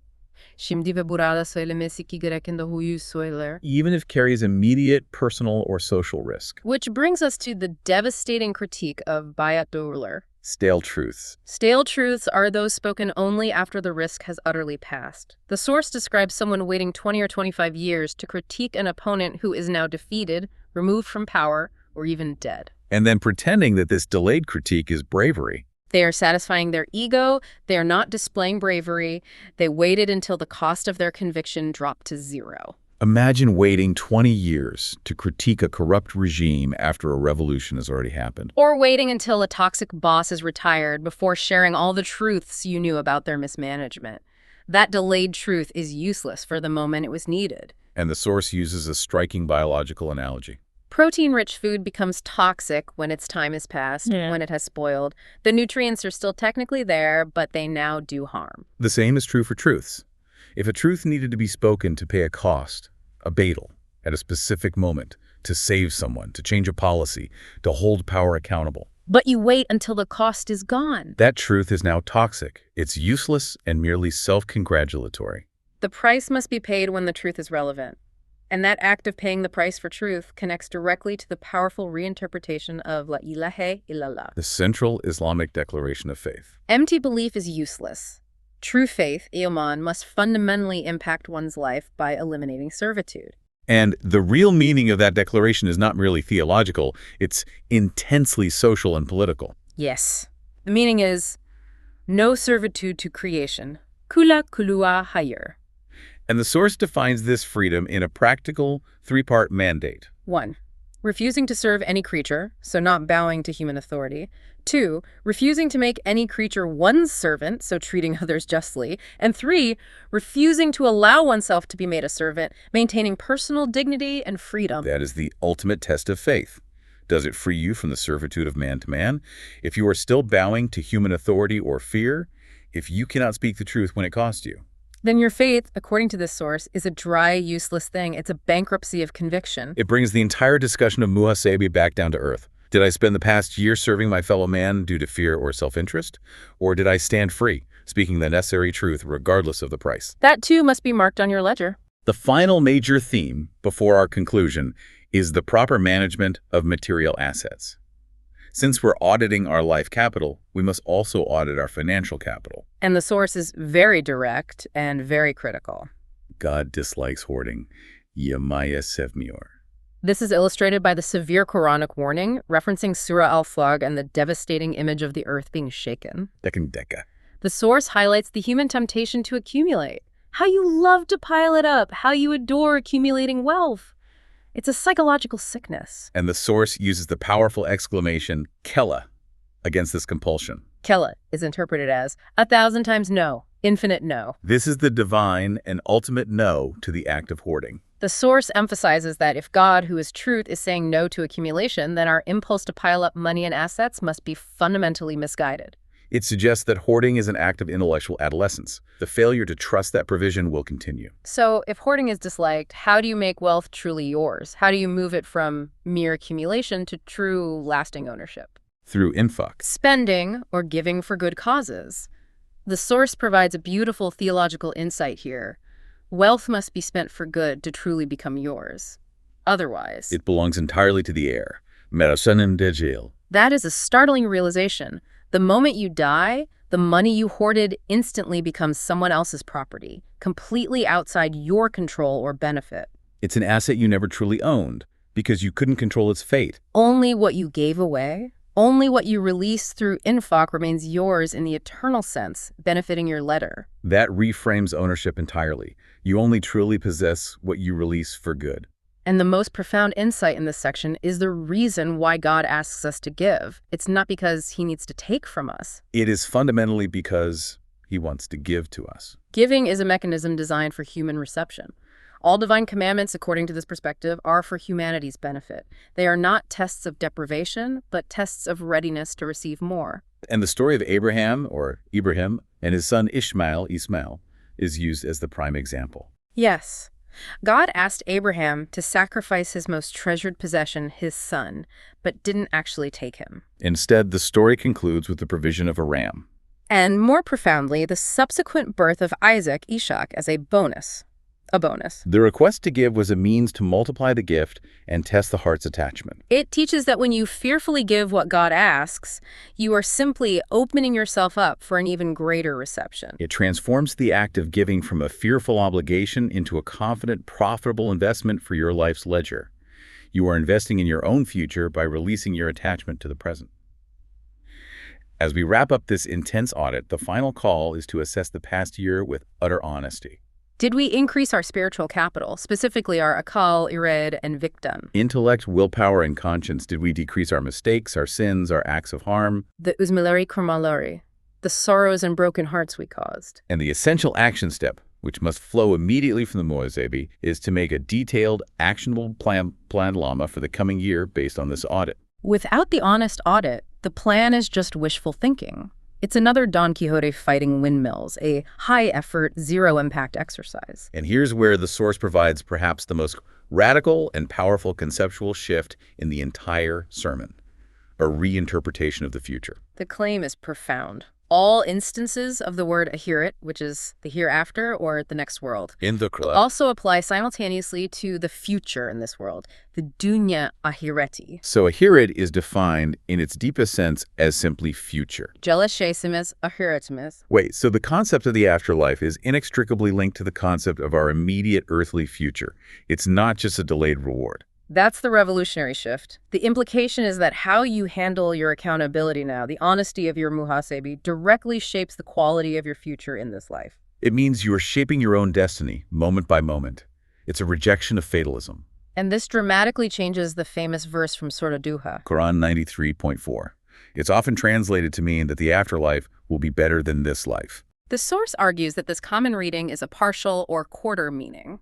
Şimdi ve burada söylemesi gereken de huyu söyler. Even if carries immediate personal or social risk. Which brings us to the devastating critique of bayat doğrular. Stale truths. Stale truths are those spoken only after the risk has utterly passed. The source describes someone waiting 20 or 25 years to critique an opponent who is now defeated, removed from power, or even dead. And then pretending that this delayed critique is bravery. They are satisfying their ego. They are not displaying bravery. They waited until the cost of their conviction dropped to zero. Imagine waiting 20 years to critique a corrupt regime after a revolution has already happened. Or waiting until a toxic boss is retired before sharing all the truths you knew about their mismanagement. That delayed truth is useless for the moment it was needed. And the source uses a striking biological analogy. Protein-rich food becomes toxic when its time is past, when it has spoiled. The nutrients are still technically there, but they now do harm. The same is true for truths. If a truth needed to be spoken to pay a cost, a betel, at a specific moment, to save someone, to change a policy, to hold power accountable. But you wait until the cost is gone. That truth is now toxic. It's useless and merely self-congratulatory. The price must be paid when the truth is relevant. And that act of paying the price for truth connects directly to the powerful reinterpretation of La ilaha illallah. The central Islamic declaration of faith. Empty belief is useless. True faith, Iman, must fundamentally impact one's life by eliminating servitude. And the real meaning of that declaration is not merely theological, it's intensely social and political. Yes. The meaning is, no servitude to creation. Kula kulua hayr. And the source defines this freedom in a practical, three-part mandate. 1. Refusing to serve any creature, so not bowing to human authority. 2. Refusing to make any creature one's servant, so treating others justly. And 3. Refusing to allow oneself to be made a servant, maintaining personal dignity and freedom. That is the ultimate test of faith. Does it free you from the servitude of man to man? If you are still bowing to human authority or fear, if you cannot speak the truth when it costs you, then your faith, according to this source, is a dry, useless thing. It's a bankruptcy of conviction. it brings the entire discussion of Muhasebe back down to earth. Did I spend the past year serving my fellow man due to fear or self-interest? Or did I stand free, speaking the necessary truth regardless of the price? That too must be marked on your ledger. The final major theme before our conclusion is the proper management of material assets. Since we're auditing our life capital, we must also audit our financial capital. And the source is very direct and very critical. God dislikes hoarding. Yemaya sevmior. This is illustrated by the severe Quranic warning referencing Surah Al-Falaq and the devastating image of the earth being shaken. The source highlights the human temptation to accumulate, how you love to pile it up, how you adore accumulating wealth. It's a psychological sickness. And the source uses the powerful exclamation, Kella, against this compulsion. Kella is interpreted as 1,000 times no, infinite no. This is the divine and ultimate no to the act of hoarding. The source emphasizes that if God, who is truth, is saying no to accumulation, then our impulse to pile up money and assets must be fundamentally misguided. It suggests that hoarding is an act of intellectual adolescence. The failure to trust that provision will continue. So if hoarding is disliked, how do you make wealth truly yours? How do you move it from mere accumulation to true, lasting ownership? Through infaq. Spending or giving for good causes. The source provides a beautiful theological insight here. Wealth must be spent for good to truly become yours. Otherwise, it belongs entirely to the heir. That is a startling realization. The moment you die, the money you hoarded instantly becomes someone else's property, completely outside your control or benefit. It's an asset you never truly owned because you couldn't control its fate. Only what you gave away, only what you released through infaq remains yours in the eternal sense, benefiting your letter. That reframes ownership entirely. You only truly possess what you release for good. And the most profound insight in this section is the reason why God asks us to give. It's not because he needs to take from us. It is fundamentally because he wants to give to us. Giving is a mechanism designed for human reception. All divine commandments, according to this perspective, are for humanity's benefit. They are not tests of deprivation, but tests of readiness to receive more. And the story of Abraham, or Ibrahim, and his son Ismail, is used as the prime example. Yes. God asked Abraham to sacrifice his most treasured possession, his son, but didn't actually take him. Instead, the story concludes with the provision of a ram. And more profoundly, the subsequent birth of Isaac, Ishak, as a bonus. A bonus. The request to give was a means to multiply the gift and test the heart's attachment. It teaches that when you fearfully give what God asks, you are simply opening yourself up for an even greater reception. It transforms the act of giving from a fearful obligation into a confident, profitable investment for your life's ledger. You are investing in your own future by releasing your attachment to the present. As we wrap up this intense audit, the final call is to assess the past year with utter honesty. Did we increase our spiritual capital, specifically our akal, ired, and viktan? Intellect, willpower, and conscience. Did we decrease our mistakes, our sins, our acts of harm? The uzmeleri kurmaleri, the sorrows and broken hearts we caused. And the essential action step, which must flow immediately from the muhasebe, is to make a detailed, actionable plan lama for the coming year based on this audit. Without the honest audit, the plan is just wishful thinking. It's another Don Quixote fighting windmills, a high-effort, zero-impact exercise. And here's where the source provides perhaps the most radical and powerful conceptual shift in the entire sermon, a reinterpretation of the future. The claim is profound. All instances of the word ahiret, which is the hereafter or the next world, also apply simultaneously to the future in this world, the dunya ahireti. So ahiret is defined in its deepest sense as simply future. Jelashesimis ahiretimis. Wait, so the concept of the afterlife is inextricably linked to the concept of our immediate earthly future. It's not just a delayed reward. That's the revolutionary shift. The implication is that how you handle your accountability now, the honesty of your muhasebe, directly shapes the quality of your future in this life. It means you are shaping your own destiny, moment by moment. It's a rejection of fatalism. And this dramatically changes the famous verse from Surah Duha. Quran 93.4. It's often translated to mean that the afterlife will be better than this life. The source argues that this common reading is a partial or quarter meaning.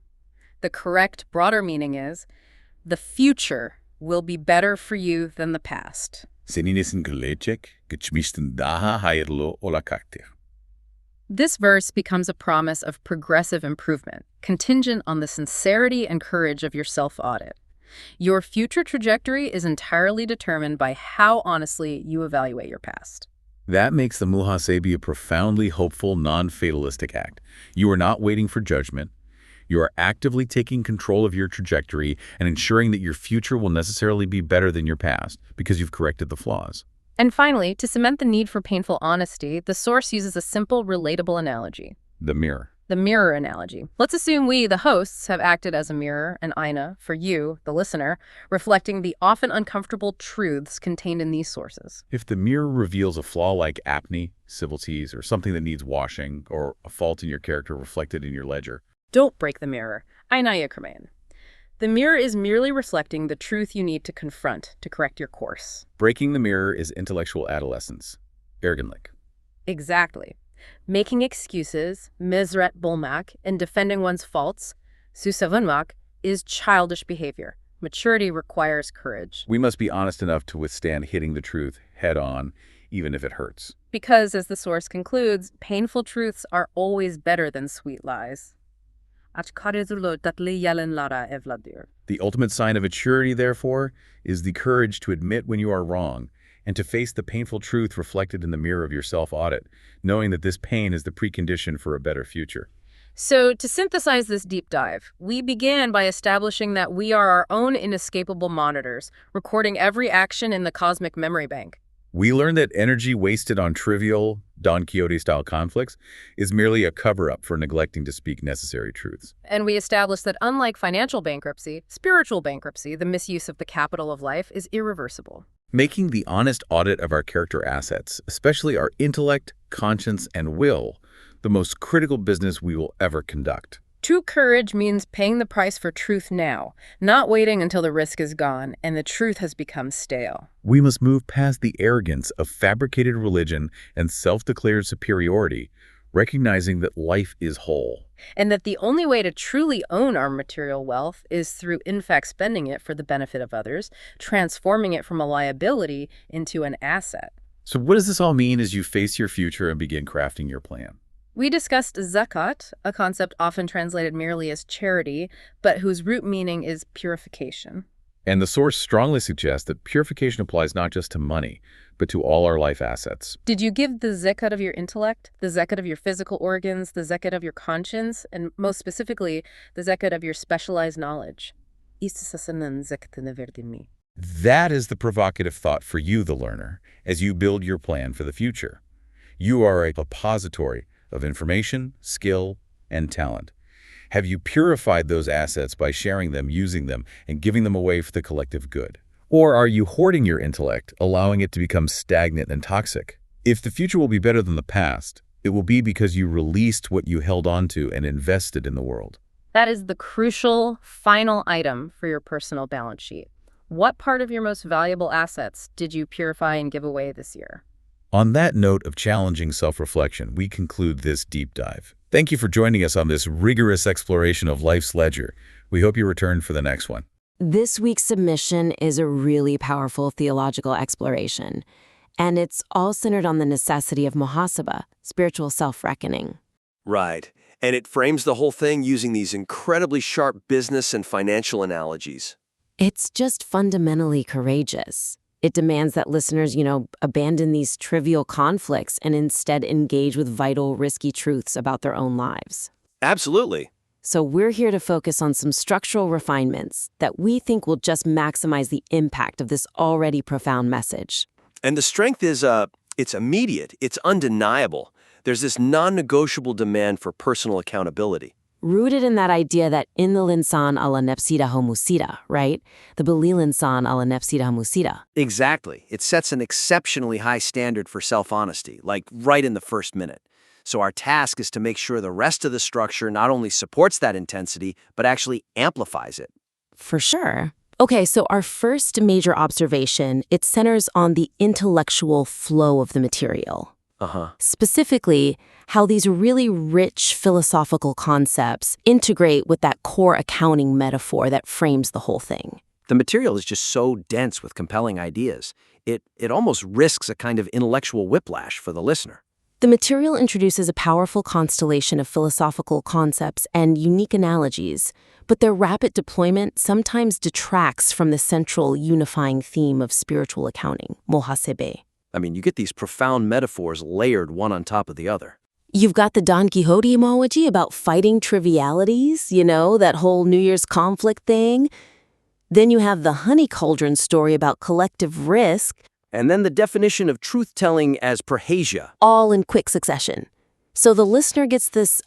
The correct, broader meaning is, the future will be better for you than the past. This verse becomes a promise of progressive improvement, contingent on the sincerity and courage of your self-audit. Your future trajectory is entirely determined by how honestly you evaluate your past. That makes the muhasebe a profoundly hopeful, non-fatalistic act. You are not waiting for judgment. You are actively taking control of your trajectory and ensuring that your future will necessarily be better than your past because you've corrected the flaws. And finally, to cement the need for painful honesty, the source uses a simple, relatable analogy. The mirror. the mirror analogy. Let's assume we, the hosts, have acted as a mirror, an aina, for you, the listener, reflecting the often uncomfortable truths contained in these sources. If the mirror reveals a flaw like apnea, civilities, or something that needs washing, or a fault in your character reflected in your ledger, Don't break the mirror. Aynaya kırmayın. The mirror is merely reflecting the truth you need to confront to correct your course. breaking the mirror is intellectual adolescence, ergenlik. Exactly. Making excuses, mezret bulmak, and defending one's faults, susavunmak, is childish behavior. Maturity requires courage. We must be honest enough to withstand hitting the truth head on, even if it hurts. Because, as the source concludes, painful truths are always better than sweet lies. The ultimate sign of maturity, therefore, is the courage to admit when you are wrong and to face the painful truth reflected in the mirror of your self-audit, knowing that this pain is the precondition for a better future. So, to synthesize this deep dive, we began by establishing that we are our own inescapable monitors, recording every action in the cosmic memory bank. We learned that energy wasted on trivial, Don Quixote-style conflicts is merely a cover-up for neglecting to speak necessary truths. And we established that unlike financial bankruptcy, spiritual bankruptcy, the misuse of the capital of life, is irreversible. Making the honest audit of our character assets, especially our intellect, conscience, and will, the most critical business we will ever conduct. True courage means paying the price for truth now, not waiting until the risk is gone and the truth has become stale. We must move past the arrogance of fabricated religion and self-declared superiority, recognizing that life is whole. And that the only way to truly own our material wealth is through, in fact, spending it for the benefit of others, transforming it from a liability into an asset. So what does this all mean as you face your future and begin crafting your plan? We discussed zakat, a concept often translated merely as charity, but whose root meaning is purification. And the source strongly suggests that purification applies not just to money, but to all our life assets. Did you give the zakat of your intellect, the zakat of your physical organs, the zakat of your conscience, and most specifically, the zakat of your specialized knowledge? That is the provocative thought for you, the learner, as you build your plan for the future. You are a repository of information, skill, and talent. Have you purified those assets by sharing them, using them, and giving them away for the collective good? Or are you hoarding your intellect, allowing it to become stagnant and toxic? If the future will be better than the past, it will be because you released what you held onto and invested in the world. That is the crucial final item for your personal balance sheet. What part of your most valuable assets did you purify and give away this year? On that note of challenging self-reflection, we conclude this deep dive. Thank you for joining us on this rigorous exploration of life's ledger. We hope you return for the next one. This week's submission is a really powerful theological exploration, and it's all centered on the necessity of muhasebe, spiritual self-reckoning. Right. And it frames the whole thing using these incredibly sharp business and financial analogies. It's just fundamentally courageous. It demands that listeners, abandon these trivial conflicts and instead engage with vital, risky truths about their own lives. Absolutely. So we're here to focus on some structural refinements that we think will just maximize the impact of this already profound message. And the strength is, it's immediate, it's undeniable. There's this non-negotiable demand for personal accountability. Rooted in that idea that in the linsan ala nefsida homusida, right? The beli linsan ala nefsida homusida. Exactly. It sets an exceptionally high standard for self-honesty, like right in the first minute. So our task is to make sure the rest of the structure not only supports that intensity, but actually amplifies it. For sure. Okay, so our first major observation, it centers on the intellectual flow of the material. Specifically, how these really rich philosophical concepts integrate with that core accounting metaphor that frames the whole thing. The material is just so dense with compelling ideas. It almost risks a kind of intellectual whiplash for the listener. The material introduces a powerful constellation of philosophical concepts and unique analogies, but their rapid deployment sometimes detracts from the central unifying theme of spiritual accounting, muhasebe. I mean, you get these profound metaphors layered one on top of the other. You've got the Don Quixote emoji about fighting trivialities, that whole New Year's conflict thing. Then you have the honey cauldron story about collective risk. And then the definition of truth-telling as perhasia. All in quick succession. So the listener gets this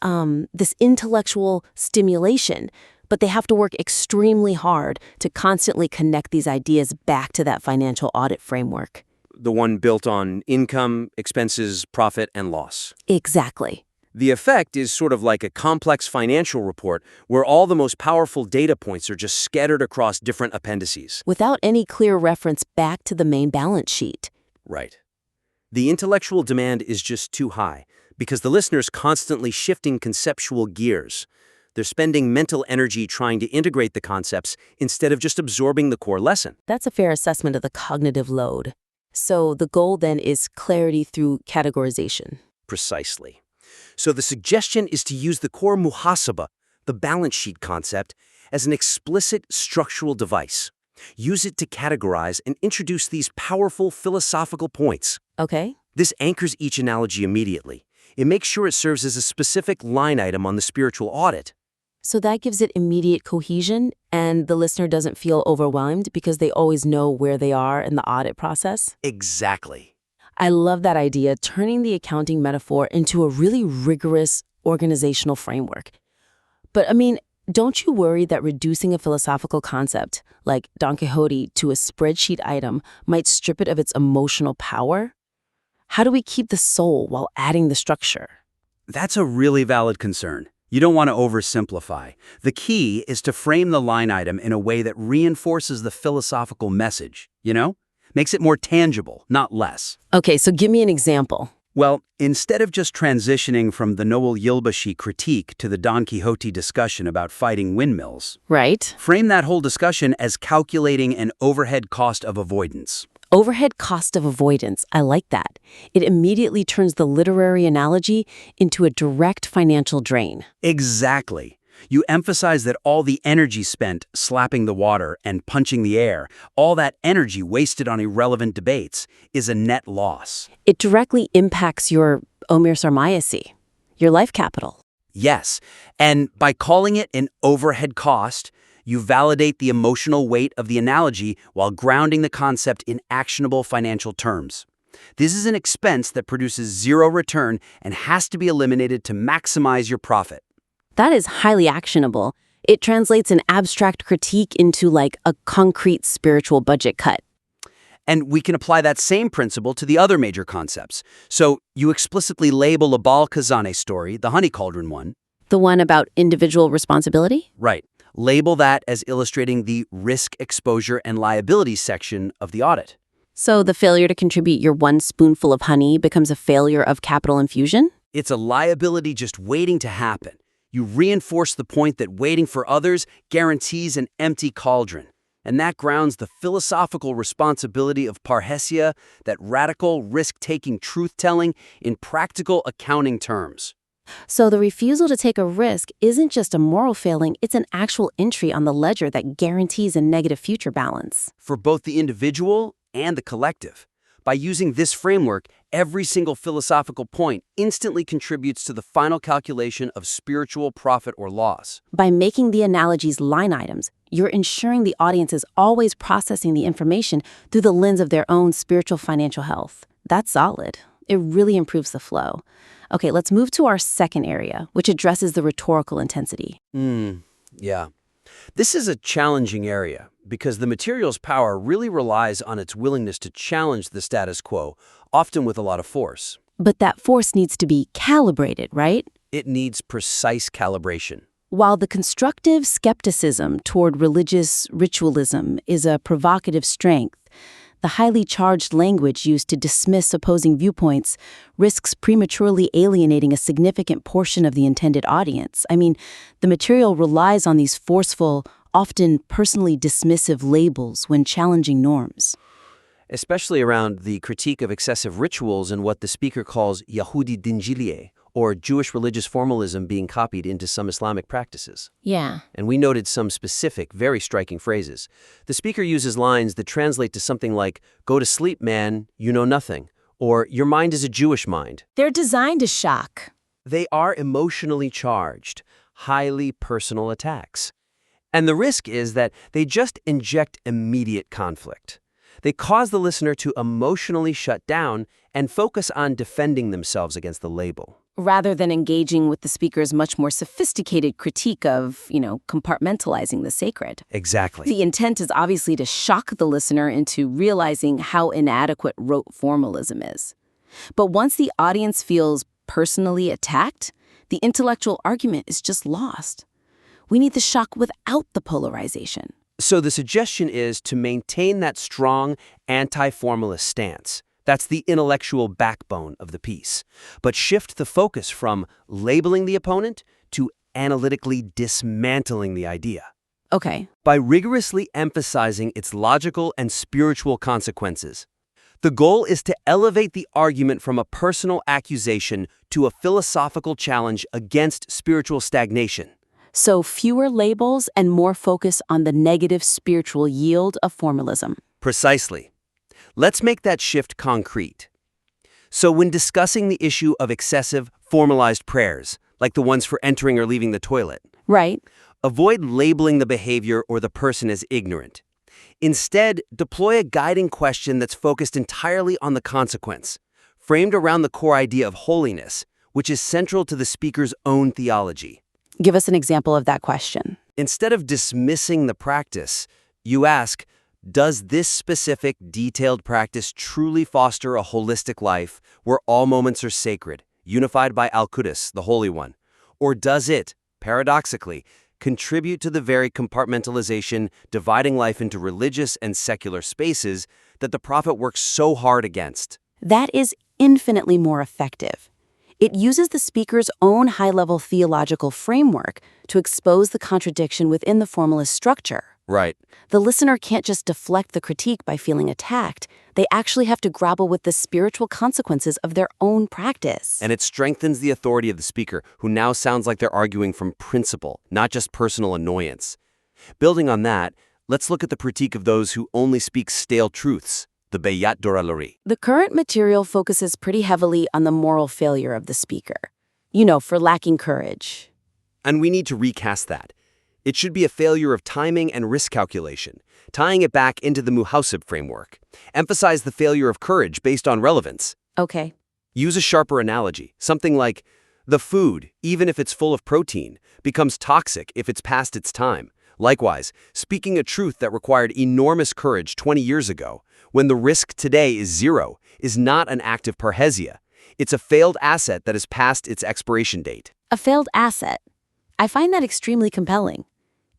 intellectual stimulation, but they have to work extremely hard to constantly connect these ideas back to that financial audit framework. The one built on income, expenses, profit, and loss. Exactly. The effect is sort of like a complex financial report where all the most powerful data points are just scattered across different appendices. Without any clear reference back to the main balance sheet. Right. The intellectual demand is just too high because the listener's constantly shifting conceptual gears. They're spending mental energy trying to integrate the concepts instead of just absorbing the core lesson. That's a fair assessment of the cognitive load. So the goal then is clarity through categorization. Precisely. So the suggestion is to use the core muhasebe, the balance sheet concept, as an explicit structural device. Use it to categorize and introduce these powerful philosophical points. Okay. This anchors each analogy immediately. It makes sure it serves as a specific line item on the spiritual audit. So that gives it immediate cohesion, and the listener doesn't feel overwhelmed because they always know where they are in the audit process? Exactly. I love that idea, turning the accounting metaphor into a really rigorous organizational framework. But I mean, don't you worry that reducing a philosophical concept, like Don Quixote, to a spreadsheet item might strip it of its emotional power? How do we keep the soul while adding the structure? That's a really valid concern. You don't want to oversimplify. The key is to frame the line item in a way that reinforces the philosophical message, Makes it more tangible, not less. Okay, so give me an example. Well, instead of just transitioning from the Noel Yılbaşı critique to the Don Quixote discussion about fighting windmills, Right. frame that whole discussion as calculating an overhead cost of avoidance. Overhead cost of avoidance. I like that. It immediately turns the literary analogy into a direct financial drain. Exactly. You emphasize that all the energy spent slapping the water and punching the air, all that energy wasted on irrelevant debates, is a net loss. It directly impacts your Omer Sarmayasi, your life capital. Yes, and by calling it an overhead cost, you validate the emotional weight of the analogy while grounding the concept in actionable financial terms. This is an expense that produces zero return and has to be eliminated to maximize your profit. That is highly actionable. It translates an abstract critique into like a concrete spiritual budget cut. And we can apply that same principle to the other major concepts. So you explicitly label a Bal Kazane story, the honey cauldron one. The one about individual responsibility? Right. Label that as illustrating the risk, exposure, and liability section of the audit. So the failure to contribute your one spoonful of honey becomes a failure of capital infusion? It's a liability just waiting to happen. You reinforce the point that waiting for others guarantees an empty cauldron. And that grounds the philosophical responsibility of parrhesia, that radical, risk-taking truth-telling in practical accounting terms. So the refusal to take a risk isn't just a moral failing, it's an actual entry on the ledger that guarantees a negative future balance. For both the individual and the collective. By using this framework, every single philosophical point instantly contributes to the final calculation of spiritual profit or loss. By making the analogies line items, you're ensuring the audience is always processing the information through the lens of their own spiritual financial health. That's solid. It really improves the flow. Okay, let's move to our second area, which addresses the rhetorical intensity. Yeah. This is a challenging area because the material's power really relies on its willingness to challenge the status quo, often with a lot of force. But that force needs to be calibrated, right? It needs precise calibration. While the constructive skepticism toward religious ritualism is a provocative strength, the highly charged language used to dismiss opposing viewpoints risks prematurely alienating a significant portion of the intended audience. I mean, the material relies on these forceful, often personally dismissive labels when challenging norms. Especially around the critique of excessive rituals and what the speaker calls Yahudi dinciliği, or Jewish religious formalism being copied into some Islamic practices. Yeah. And we noted some specific, very striking phrases. The speaker uses lines that translate to something like, "Go to sleep, man, you know nothing," or "Your mind is a Jewish mind." They're designed to shock. They are emotionally charged, highly personal attacks. And the risk is that they just inject immediate conflict. They cause the listener to emotionally shut down and focus on defending themselves against the label. rather than engaging with the speaker's much more sophisticated critique of, compartmentalizing the sacred. Exactly. The intent is obviously to shock the listener into realizing how inadequate rote formalism is. But once the audience feels personally attacked, the intellectual argument is just lost. We need the shock without the polarization. So the suggestion is to maintain that strong anti-formalist stance. That's the intellectual backbone of the piece. But shift the focus from labeling the opponent to analytically dismantling the idea. Okay. By rigorously emphasizing its logical and spiritual consequences. The goal is to elevate the argument from a personal accusation to a philosophical challenge against spiritual stagnation. So fewer labels and more focus on the negative spiritual yield of formalism. Precisely. Let's make that shift concrete. So when discussing the issue of excessive, formalized prayers, like the ones for entering or leaving the toilet, Right. avoid labeling the behavior or the person as ignorant. Instead, deploy a guiding question that's focused entirely on the consequence, framed around the core idea of holiness, which is central to the speaker's own theology. Give us an example of that question. Instead of dismissing the practice, you ask, does this specific, detailed practice truly foster a holistic life where all moments are sacred, unified by Al-Qudus, the Holy One? Or does it, paradoxically, contribute to the very compartmentalization, dividing life into religious and secular spaces that the Prophet works so hard against? That is infinitely more effective. It uses the speaker's own high-level theological framework to expose the contradiction within the formalist structure. Right. The listener can't just deflect the critique by feeling attacked. They actually have to grapple with the spiritual consequences of their own practice. And it strengthens the authority of the speaker, who now sounds like they're arguing from principle, not just personal annoyance. Building on that, let's look at the critique of those who only speak stale truths, the Beyat Doralori. The current material focuses pretty heavily on the moral failure of the speaker. For lacking courage. And we need to recast that. It should be a failure of timing and risk calculation, tying it back into the Muhasebe framework. Emphasize the failure of courage based on relevance. Okay. Use a sharper analogy, something like, the food, even if it's full of protein, becomes toxic if it's past its time. Likewise, speaking a truth that required enormous courage 20 years ago, when the risk today is zero, is not an act of parrhesia. It's a failed asset that has passed its expiration date. A failed asset. I find that extremely compelling.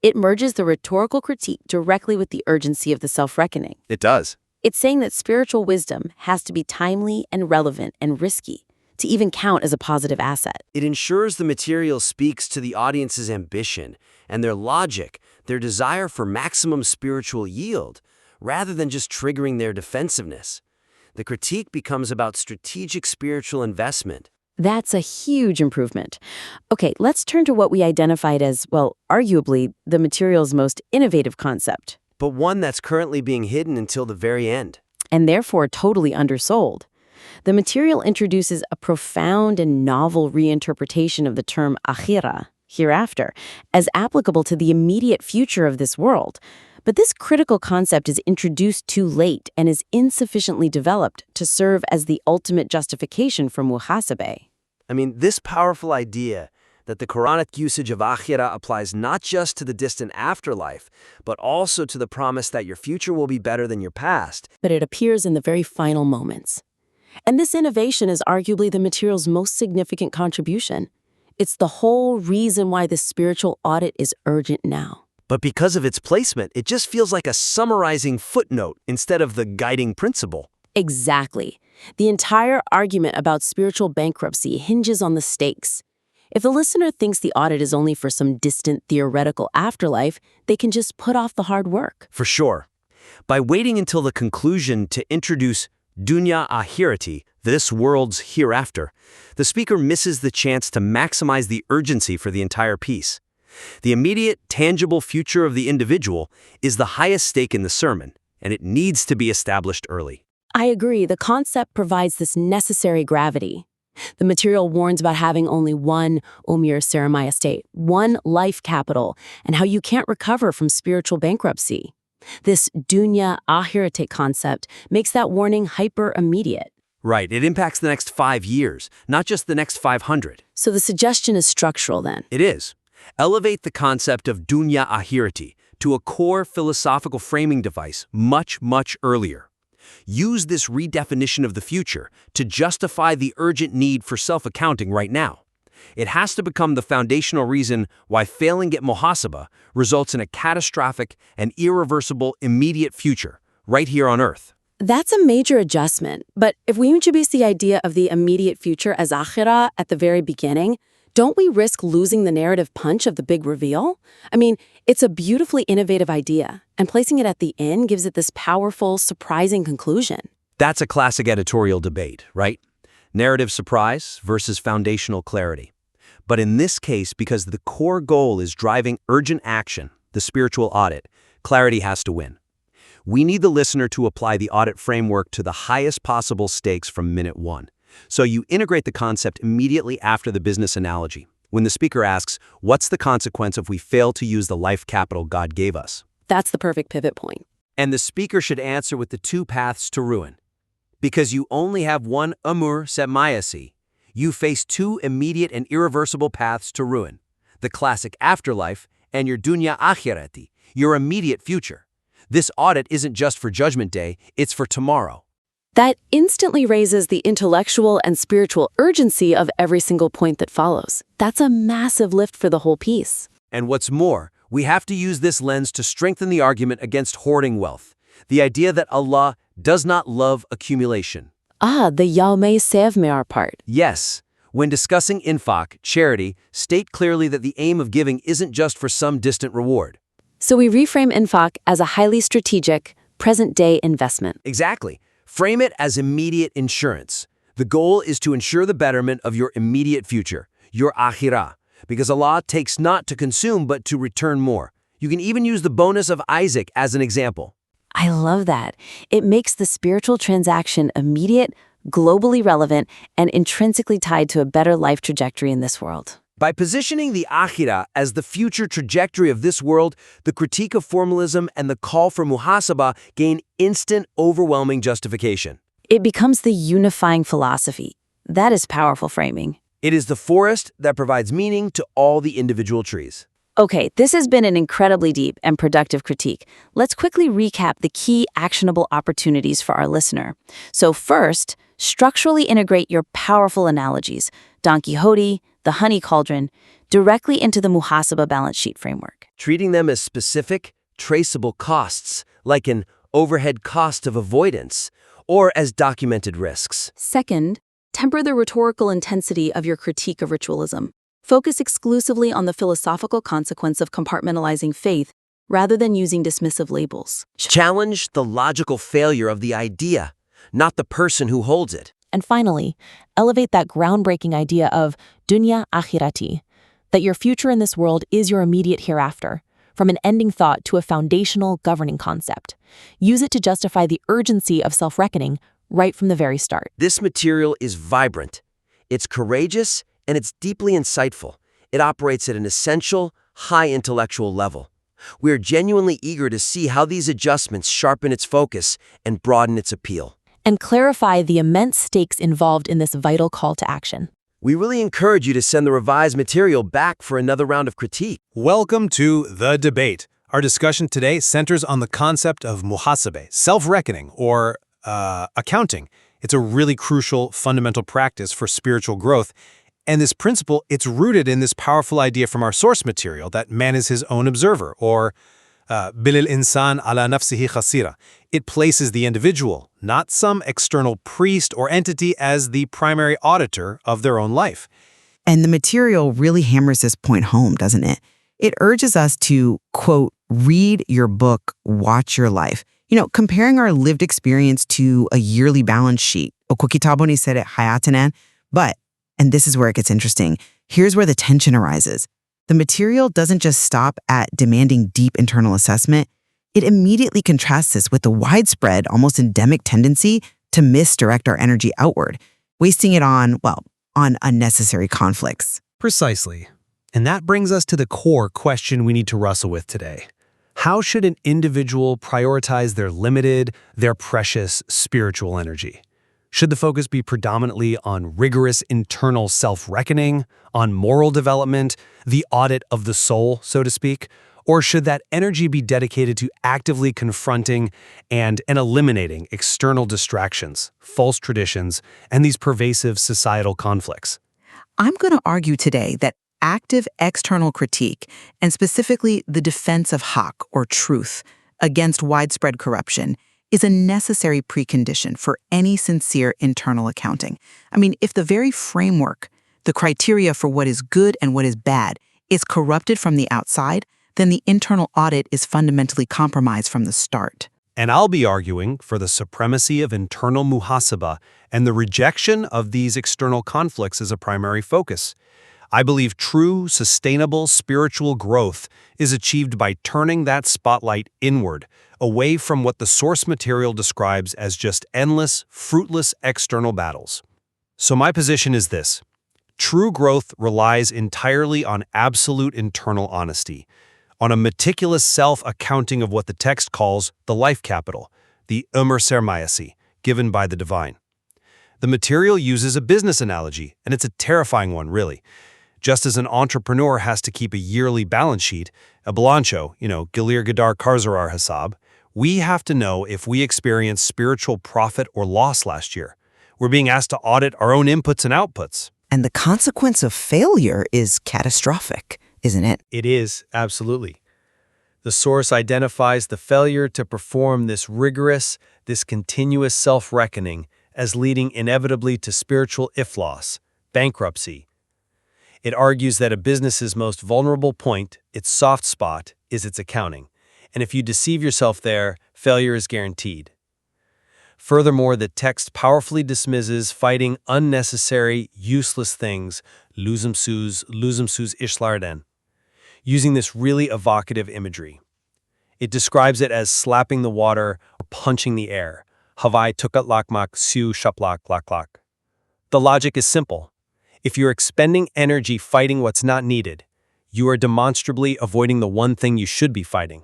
It merges the rhetorical critique directly with the urgency of the self-reckoning. It does. It's saying that spiritual wisdom has to be timely and relevant and risky to even count as a positive asset. It ensures the material speaks to the audience's ambition and their logic, their desire for maximum spiritual yield, rather than just triggering their defensiveness. The critique becomes about strategic spiritual investment. That's a huge improvement. Okay, let's turn to what we identified as, arguably, the material's most innovative concept. But one that's currently being hidden until the very end. And therefore totally undersold. The material introduces a profound and novel reinterpretation of the term akhira, hereafter, as applicable to the immediate future of this world. But this critical concept is introduced too late and is insufficiently developed to serve as the ultimate justification for muhasebe. This powerful idea that the Quranic usage of akhira applies not just to the distant afterlife, but also to the promise that your future will be better than your past. But it appears in the very final moments. And this innovation is arguably the material's most significant contribution. It's the whole reason why this spiritual audit is urgent now. But because of its placement, it just feels like a summarizing footnote instead of the guiding principle. Exactly. The entire argument about spiritual bankruptcy hinges on the stakes. If the listener thinks the audit is only for some distant theoretical afterlife, they can just put off the hard work. For sure. By waiting until the conclusion to introduce dunya ahirati, this world's hereafter, the speaker misses the chance to maximize the urgency for the entire piece. The immediate, tangible future of the individual is the highest stake in the sermon, and it needs to be established early. I agree. The concept provides this necessary gravity. The material warns about having only one Umir Saramai estate, one life capital, and how you can't recover from spiritual bankruptcy. This dunya ahirate concept makes that warning hyper-immediate. Right, it impacts the next 5 years, not just the next 500. So the suggestion is structural then. It is. Elevate the concept of dunya ahirati to a core philosophical framing device much, much earlier. Use this redefinition of the future to justify the urgent need for self-accounting right now. It has to become the foundational reason why failing at muhasaba results in a catastrophic and irreversible immediate future, right here on Earth. That's a major adjustment, but if we introduce the idea of the immediate future as akhirah at the very beginning, don't we risk losing the narrative punch of the big reveal? I mean, it's a beautifully innovative idea, and placing it at the end gives it this powerful, surprising conclusion. That's a classic editorial debate, right? Narrative surprise versus foundational clarity. But in this case, because the core goal is driving urgent action, the spiritual audit, clarity has to win. We need the listener to apply the audit framework to the highest possible stakes from minute one. So you integrate the concept immediately after the business analogy, when the speaker asks, what's the consequence if we fail to use the life capital God gave us? That's the perfect pivot point. And the speaker should answer with the 2 paths to ruin. Because you only have one umur setmayasi, you face 2 immediate and irreversible paths to ruin, the classic afterlife and your dunya akhirati, your immediate future. This audit isn't just for Judgment Day, it's for tomorrow. That instantly raises the intellectual and spiritual urgency of every single point that follows. That's a massive lift for the whole piece. And what's more, we have to use this lens to strengthen the argument against hoarding wealth, the idea that Allah does not love accumulation. The yaume sevmear part. Yes, when discussing infaq, charity, state clearly that the aim of giving isn't just for some distant reward. So we reframe infaq as a highly strategic, present-day investment. Exactly. Frame it as immediate insurance. The goal is to ensure the betterment of your immediate future, your akhirah, because Allah takes not to consume but to return more. You can even use the bonus of Isaac as an example. I love that. It makes the spiritual transaction immediate, globally relevant, and intrinsically tied to a better life trajectory in this world. By positioning the akhirah as the future trajectory of this world, the critique of formalism and the call for muhasaba gain instant, overwhelming justification. It becomes the unifying philosophy. That is powerful framing. It is the forest that provides meaning to all the individual trees. Okay, this has been an incredibly deep and productive critique. Let's quickly recap the key actionable opportunities for our listener. So first, structurally integrate your powerful analogies, Don Quixote, the honey cauldron, directly into the muhasaba balance sheet framework. Treating them as specific, traceable costs, like an overhead cost of avoidance, or as documented risks. Second, temper the rhetorical intensity of your critique of ritualism. Focus exclusively on the philosophical consequence of compartmentalizing faith rather than using dismissive labels. Challenge the logical failure of the idea, not the person who holds it. And finally, elevate that groundbreaking idea of dunya akhirati, that your future in this world is your immediate hereafter, from an ending thought to a foundational governing concept. Use it to justify the urgency of self-reckoning right from the very start. This material is vibrant. It's courageous, and it's deeply insightful. It operates at an essential, high intellectual level. We're genuinely eager to see how these adjustments sharpen its focus and broaden its appeal. And clarify the immense stakes involved in this vital call to action. We really encourage you to send the revised material back for another round of critique. Welcome to The Debate. Our discussion today centers on the concept of muhasebe, self-reckoning, or accounting. It's a really crucial, fundamental practice for spiritual growth. And this principle, it's rooted in this powerful idea from our source material that man is his own observer, or bilil insan ala nafsihi khasira. It places the individual, not some external priest or entity, as the primary auditor of their own life. And the material really hammers this point home, doesn't it? It urges us to, quote, read your book, watch your life. Comparing our lived experience to a yearly balance sheet. Okokitabo said it hayatanan, but, and this is where it gets interesting, here's where the tension arises. The material doesn't just stop at demanding deep internal assessment. It immediately contrasts this with the widespread, almost endemic tendency to misdirect our energy outward, wasting it on unnecessary conflicts. Precisely. And that brings us to the core question we need to wrestle with today. How should an individual prioritize their limited, their precious spiritual energy? Should the focus be predominantly on rigorous internal self-reckoning, on moral development, the audit of the soul, so to speak? Or should that energy be dedicated to actively confronting and eliminating external distractions, false traditions, and these pervasive societal conflicts? I'm going to argue today that active external critique, and specifically the defense of haq, or truth, against widespread corruption, is a necessary precondition for any sincere internal accounting. I mean, if the very framework, the criteria for what is good and what is bad, is corrupted from the outside, then the internal audit is fundamentally compromised from the start. And I'll be arguing for the supremacy of internal muhasaba and the rejection of these external conflicts as a primary focus. I believe true, sustainable spiritual growth is achieved by turning that spotlight inward, away from what the source material describes as just endless, fruitless external battles. So my position is this. True growth relies entirely on absolute internal honesty, on a meticulous self-accounting of what the text calls the life capital, the sermayasi, given by the divine. The material uses a business analogy, and it's a terrifying one, really. Just as an entrepreneur has to keep a yearly balance sheet, a bilancho, gilir gadar karzarar ھېساب, we have to know if we experienced spiritual profit or loss last year. We're being asked to audit our own inputs and outputs. And the consequence of failure is catastrophic, isn't it? It is, absolutely. The source identifies the failure to perform this rigorous, this continuous self-reckoning as leading inevitably to spiritual iflas, bankruptcy. It argues that a business's most vulnerable point, its soft spot, is its accounting. And if you deceive yourself there, failure is guaranteed. Furthermore, the text powerfully dismisses fighting unnecessary, useless things, lüzumsuz işlerden, using this really evocative imagery. It describes it as slapping the water or punching the air. Havai tukatlakmak su shaplak laklak. The logic is simple. If you're expending energy fighting what's not needed, you are demonstrably avoiding the one thing you should be fighting,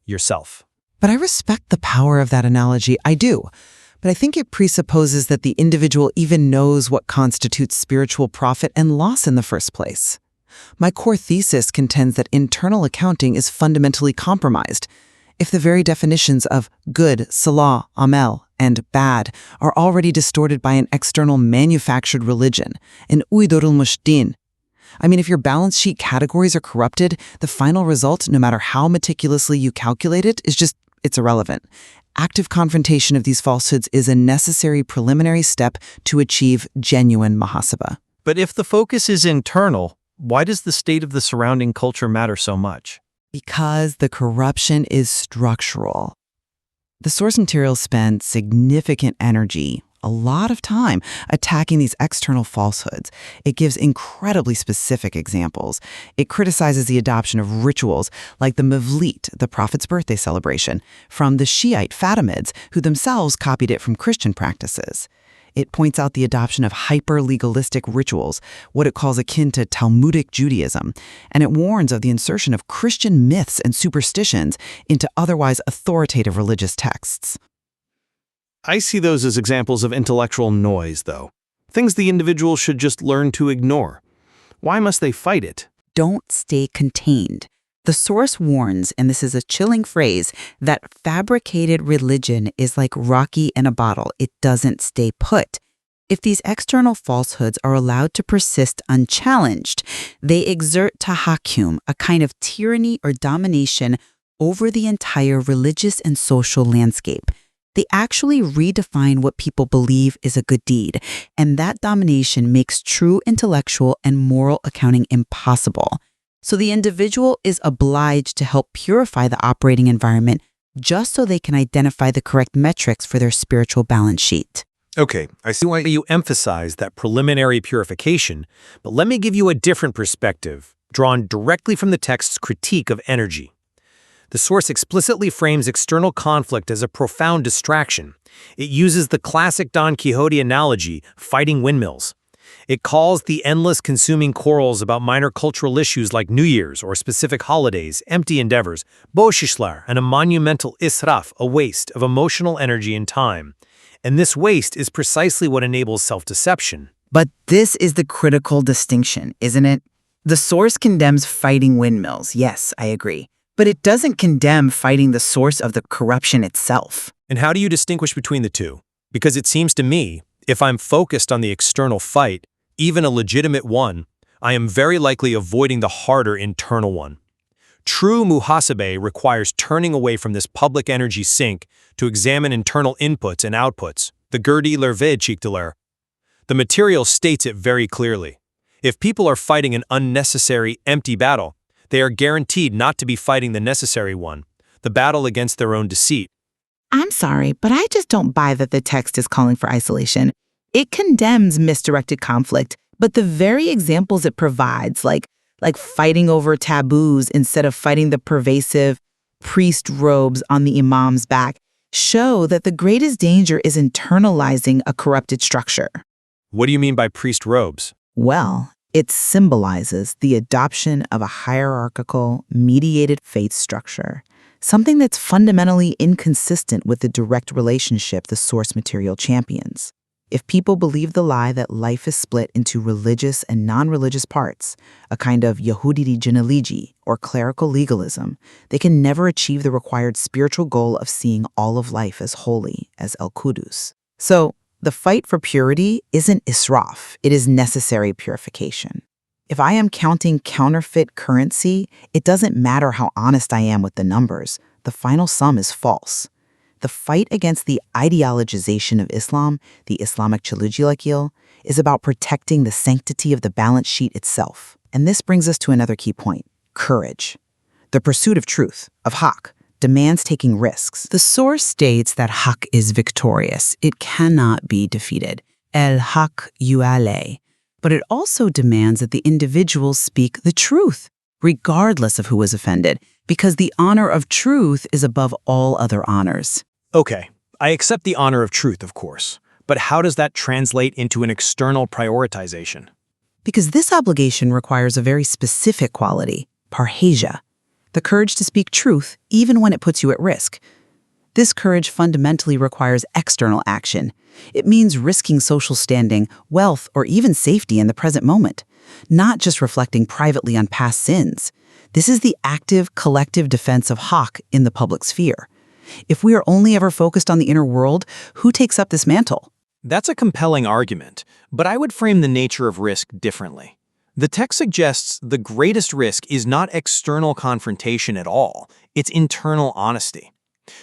yourself. But I respect the power of that analogy, I do. But I think it presupposes that the individual even knows what constitutes spiritual profit and loss in the first place. My core thesis contends that internal accounting is fundamentally compromised. If the very definitions of good, salah, amel, and bad are already distorted by an external manufactured religion, an uydurulmuş din. I mean, if your balance sheet categories are corrupted, the final result, no matter how meticulously you calculate it, it's irrelevant. Active confrontation of these falsehoods is a necessary preliminary step to achieve genuine muhasaba. But if the focus is internal, why does the state of the surrounding culture matter so much? Because the corruption is structural. The source material spend significant energy, a lot of time, attacking these external falsehoods. It gives incredibly specific examples. It criticizes the adoption of rituals like the Mevlit, the Prophet's birthday celebration, from the Shiite Fatimids, who themselves copied it from Christian practices. It points out the adoption of hyper-legalistic rituals, what it calls akin to Talmudic Judaism, and it warns of the insertion of Christian myths and superstitions into otherwise authoritative religious texts. I see those as examples of intellectual noise, though. Things the individual should just learn to ignore. Why must they fight it? Don't stay contained. The source warns, and this is a chilling phrase, that fabricated religion is like Rocky in a bottle. It doesn't stay put. If these external falsehoods are allowed to persist unchallenged, they exert tahakküm, a kind of tyranny or domination over the entire religious and social landscape. They actually redefine what people believe is a good deed, and that domination makes true intellectual and moral accounting impossible. So the individual is obliged to help purify the operating environment just so they can identify the correct metrics for their spiritual balance sheet. Okay, I see why you emphasize that preliminary purification, but let me give you a different perspective, drawn directly from the text's critique of energy. The source explicitly frames external conflict as a profound distraction. It uses the classic Don Quixote analogy, fighting windmills. It calls the endless consuming quarrels about minor cultural issues like New Year's or specific holidays empty endeavors, boşişler, and a monumental israf, a waste of emotional energy and time. And this waste is precisely what enables self-deception. But this is the critical distinction, isn't it? The source condemns fighting windmills, yes, I agree. But it doesn't condemn fighting the source of the corruption itself. And how do you distinguish between the two? Because it seems to me, if I'm focused on the external fight, even a legitimate one, I am very likely avoiding the harder internal one. True muhasebe requires turning away from this public energy sink to examine internal inputs and outputs, the gerdiler vedchikdeler. The material states it very clearly. If people are fighting an unnecessary, empty battle, they are guaranteed not to be fighting the necessary one, the battle against their own deceit. I'm sorry, but I just don't buy that the text is calling for isolation. It condemns misdirected conflict, but the very examples it provides, like fighting over taboos instead of fighting the pervasive priest robes on the imam's back, show that the greatest danger is internalizing a corrupted structure. What do you mean by priest robes? Well, it symbolizes the adoption of a hierarchical, mediated faith structure, something that's fundamentally inconsistent with the direct relationship the source material champions. If people believe the lie that life is split into religious and non-religious parts, a kind of Yehudi genealogy or clerical legalism, they can never achieve the required spiritual goal of seeing all of life as holy, as El-Qudus. So, the fight for purity isn't israf, it is necessary purification. If I am counting counterfeit currency, it doesn't matter how honest I am with the numbers. The final sum is false. The fight against the ideologization of Islam, the Islamic Chilujilakil, is about protecting the sanctity of the balance sheet itself. And this brings us to another key point, courage. The pursuit of truth, of haq, demands taking risks. The source states that haq is victorious. It cannot be defeated. El haq yuale. But it also demands that the individuals speak the truth, regardless of who is offended, because the honor of truth is above all other honors. Okay, I accept the honor of truth, of course. But how does that translate into an external prioritization? Because this obligation requires a very specific quality, parhesia, the courage to speak truth even when it puts you at risk. This courage fundamentally requires external action. It means risking social standing, wealth, or even safety in the present moment, not just reflecting privately on past sins. This is the active, collective defense of haq in the public sphere. If we are only ever focused on the inner world, who takes up this mantle? That's a compelling argument, but I would frame the nature of risk differently. The text suggests the greatest risk is not external confrontation at all, it's internal honesty.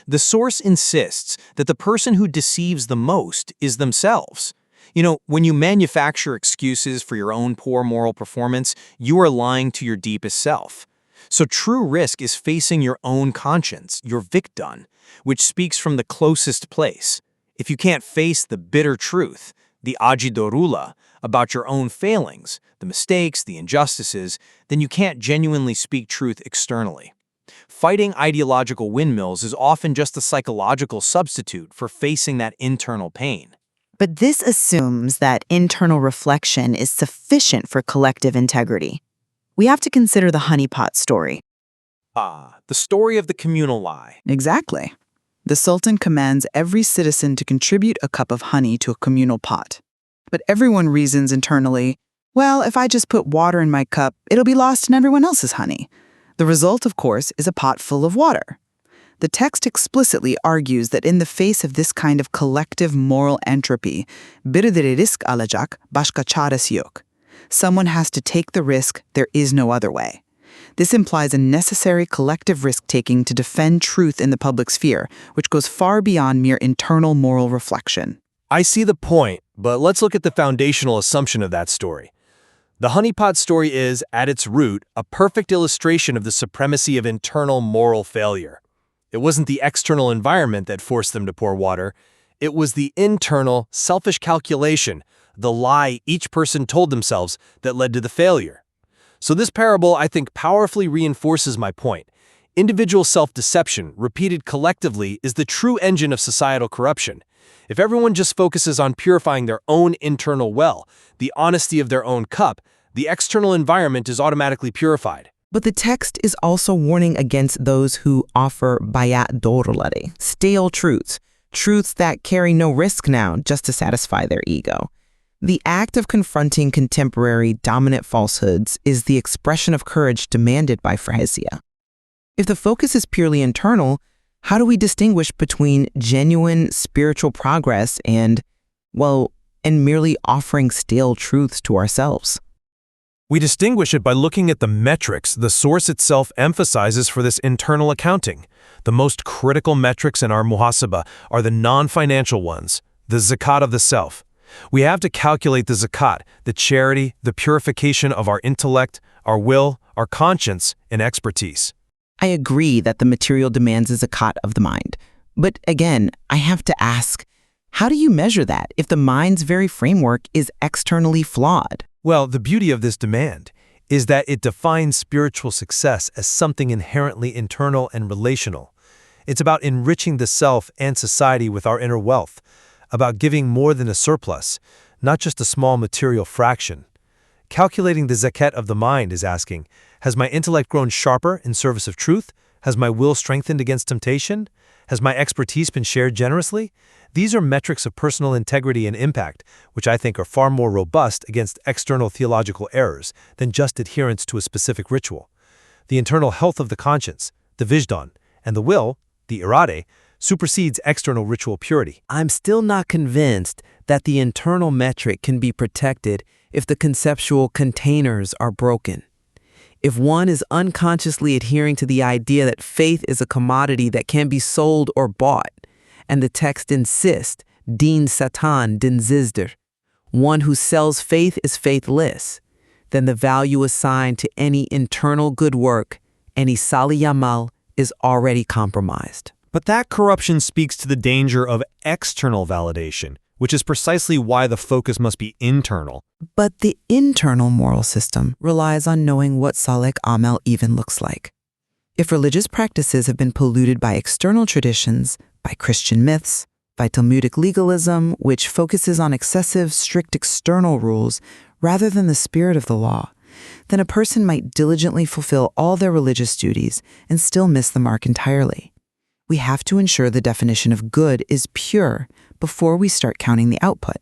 The source insists that the person who deceives the most is themselves. You know, when you manufacture excuses for your own poor moral performance, you are lying to your deepest self. So true risk is facing your own conscience, your victon, which speaks from the closest place. If you can't face the bitter truth, the ajidorula, about your own failings, the mistakes, the injustices, then you can't genuinely speak truth externally. Fighting ideological windmills is often just a psychological substitute for facing that internal pain. But this assumes that internal reflection is sufficient for collective integrity. We have to consider the honeypot story. The story of the communal lie. Exactly. The Sultan commands every citizen to contribute a cup of honey to a communal pot. But everyone reasons internally, well, if I just put water in my cup, it'll be lost in everyone else's honey. The result, of course, is a pot full of water. The text explicitly argues that in the face of this kind of collective moral entropy, birileri risk alacak, başka çaresi yok. Someone has to take the risk, there is no other way. This implies a necessary collective risk-taking to defend truth in the public sphere, which goes far beyond mere internal moral reflection. I see the point, but let's look at the foundational assumption of that story. The honeypot story is, at its root, a perfect illustration of the supremacy of internal moral failure. It wasn't the external environment that forced them to pour water. It was the internal, selfish calculation, the lie each person told themselves that led to the failure. So this parable, I think, powerfully reinforces my point. Individual self-deception, repeated collectively, is the true engine of societal corruption. If everyone just focuses on purifying their own internal well, the honesty of their own cup, the external environment is automatically purified. But the text is also warning against those who offer bayat dorulari, stale truths, truths that carry no risk now just to satisfy their ego. The act of confronting contemporary dominant falsehoods is the expression of courage demanded by Phrasia. If the focus is purely internal, how do we distinguish between genuine spiritual progress and merely offering stale truths to ourselves? We distinguish it by looking at the metrics the source itself emphasizes for this internal accounting. The most critical metrics in our muhasaba are the non-financial ones, the zakat of the self. We have to calculate the zakat, the charity, the purification of our intellect, our will, our conscience, and expertise. I agree that the material demands a zakat of the mind. But again, I have to ask, how do you measure that if the mind's very framework is externally flawed? Well, the beauty of this demand is that it defines spiritual success as something inherently internal and relational. It's about enriching the self and society with our inner wealth, about giving more than a surplus, not just a small material fraction. Calculating the zakat of the mind is asking, has my intellect grown sharper in service of truth? Has my will strengthened against temptation? Has my expertise been shared generously? These are metrics of personal integrity and impact, which I think are far more robust against external theological errors than just adherence to a specific ritual. The internal health of the conscience, the vijdan, and the will, the irade, supersedes external ritual purity. I'm still not convinced that the internal metric can be protected if the conceptual containers are broken. If one is unconsciously adhering to the idea that faith is a commodity that can be sold or bought, and the text insists, din satan din zizder, one who sells faith is faithless, then the value assigned to any internal good work, any sali yamal, is already compromised. But that corruption speaks to the danger of external validation, which is precisely why the focus must be internal. But the internal moral system relies on knowing what salek amal even looks like. If religious practices have been polluted by external traditions, by Christian myths, by Talmudic legalism, which focuses on excessive, strict external rules rather than the spirit of the law, then a person might diligently fulfill all their religious duties and still miss the mark entirely. We have to ensure the definition of good is pure before we start counting the output.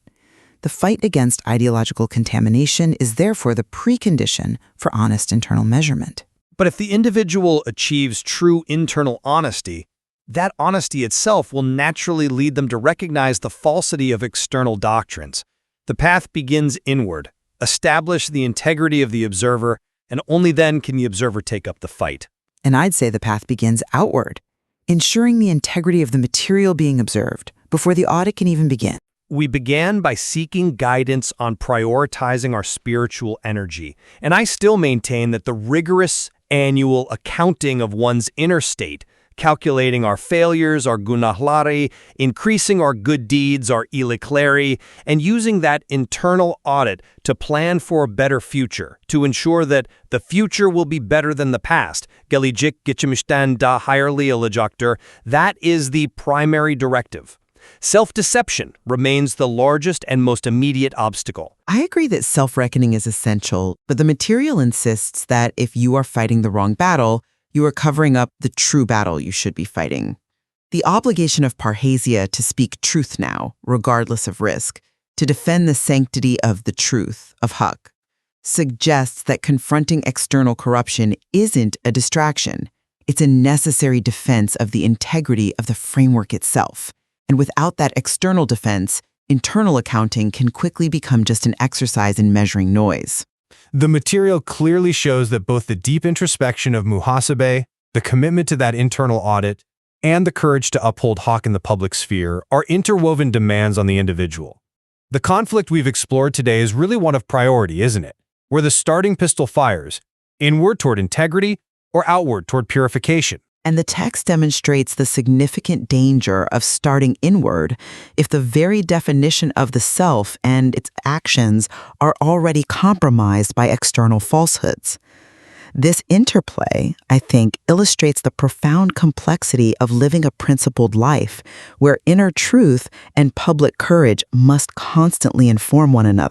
The fight against ideological contamination is therefore the precondition for honest internal measurement. But if the individual achieves true internal honesty, that honesty itself will naturally lead them to recognize the falsity of external doctrines. The path begins inward. Establish the integrity of the observer, and only then can the observer take up the fight. And I'd say the path begins outward, ensuring the integrity of the material being observed before the audit can even begin. We began by seeking guidance on prioritizing our spiritual energy, and I still maintain that the rigorous annual accounting of one's inner state, calculating our failures, our gunahlari, increasing our good deeds, our ilikleri, and using that internal audit to plan for a better future, to ensure that the future will be better than the past. Gelecek geçmişten daha hayırlı olacaktır. That is the primary directive. Self-deception remains the largest and most immediate obstacle. I agree that self-reckoning is essential, but the material insists that if you are fighting the wrong battle, you are covering up the true battle you should be fighting. The obligation of parrhesia to speak truth now, regardless of risk, to defend the sanctity of the truth, of haq, suggests that confronting external corruption isn't a distraction. It's a necessary defense of the integrity of the framework itself. And without that external defense, internal accounting can quickly become just an exercise in measuring noise. The material clearly shows that both the deep introspection of muhasebe, the commitment to that internal audit, and the courage to uphold haq in the public sphere are interwoven demands on the individual. The conflict we've explored today is really one of priority, isn't it? Where the starting pistol fires, inward toward integrity or outward toward purification. And the text demonstrates the significant danger of starting inward if the very definition of the self and its actions are already compromised by external falsehoods. This interplay, I think, illustrates the profound complexity of living a principled life, where inner truth and public courage must constantly inform one another.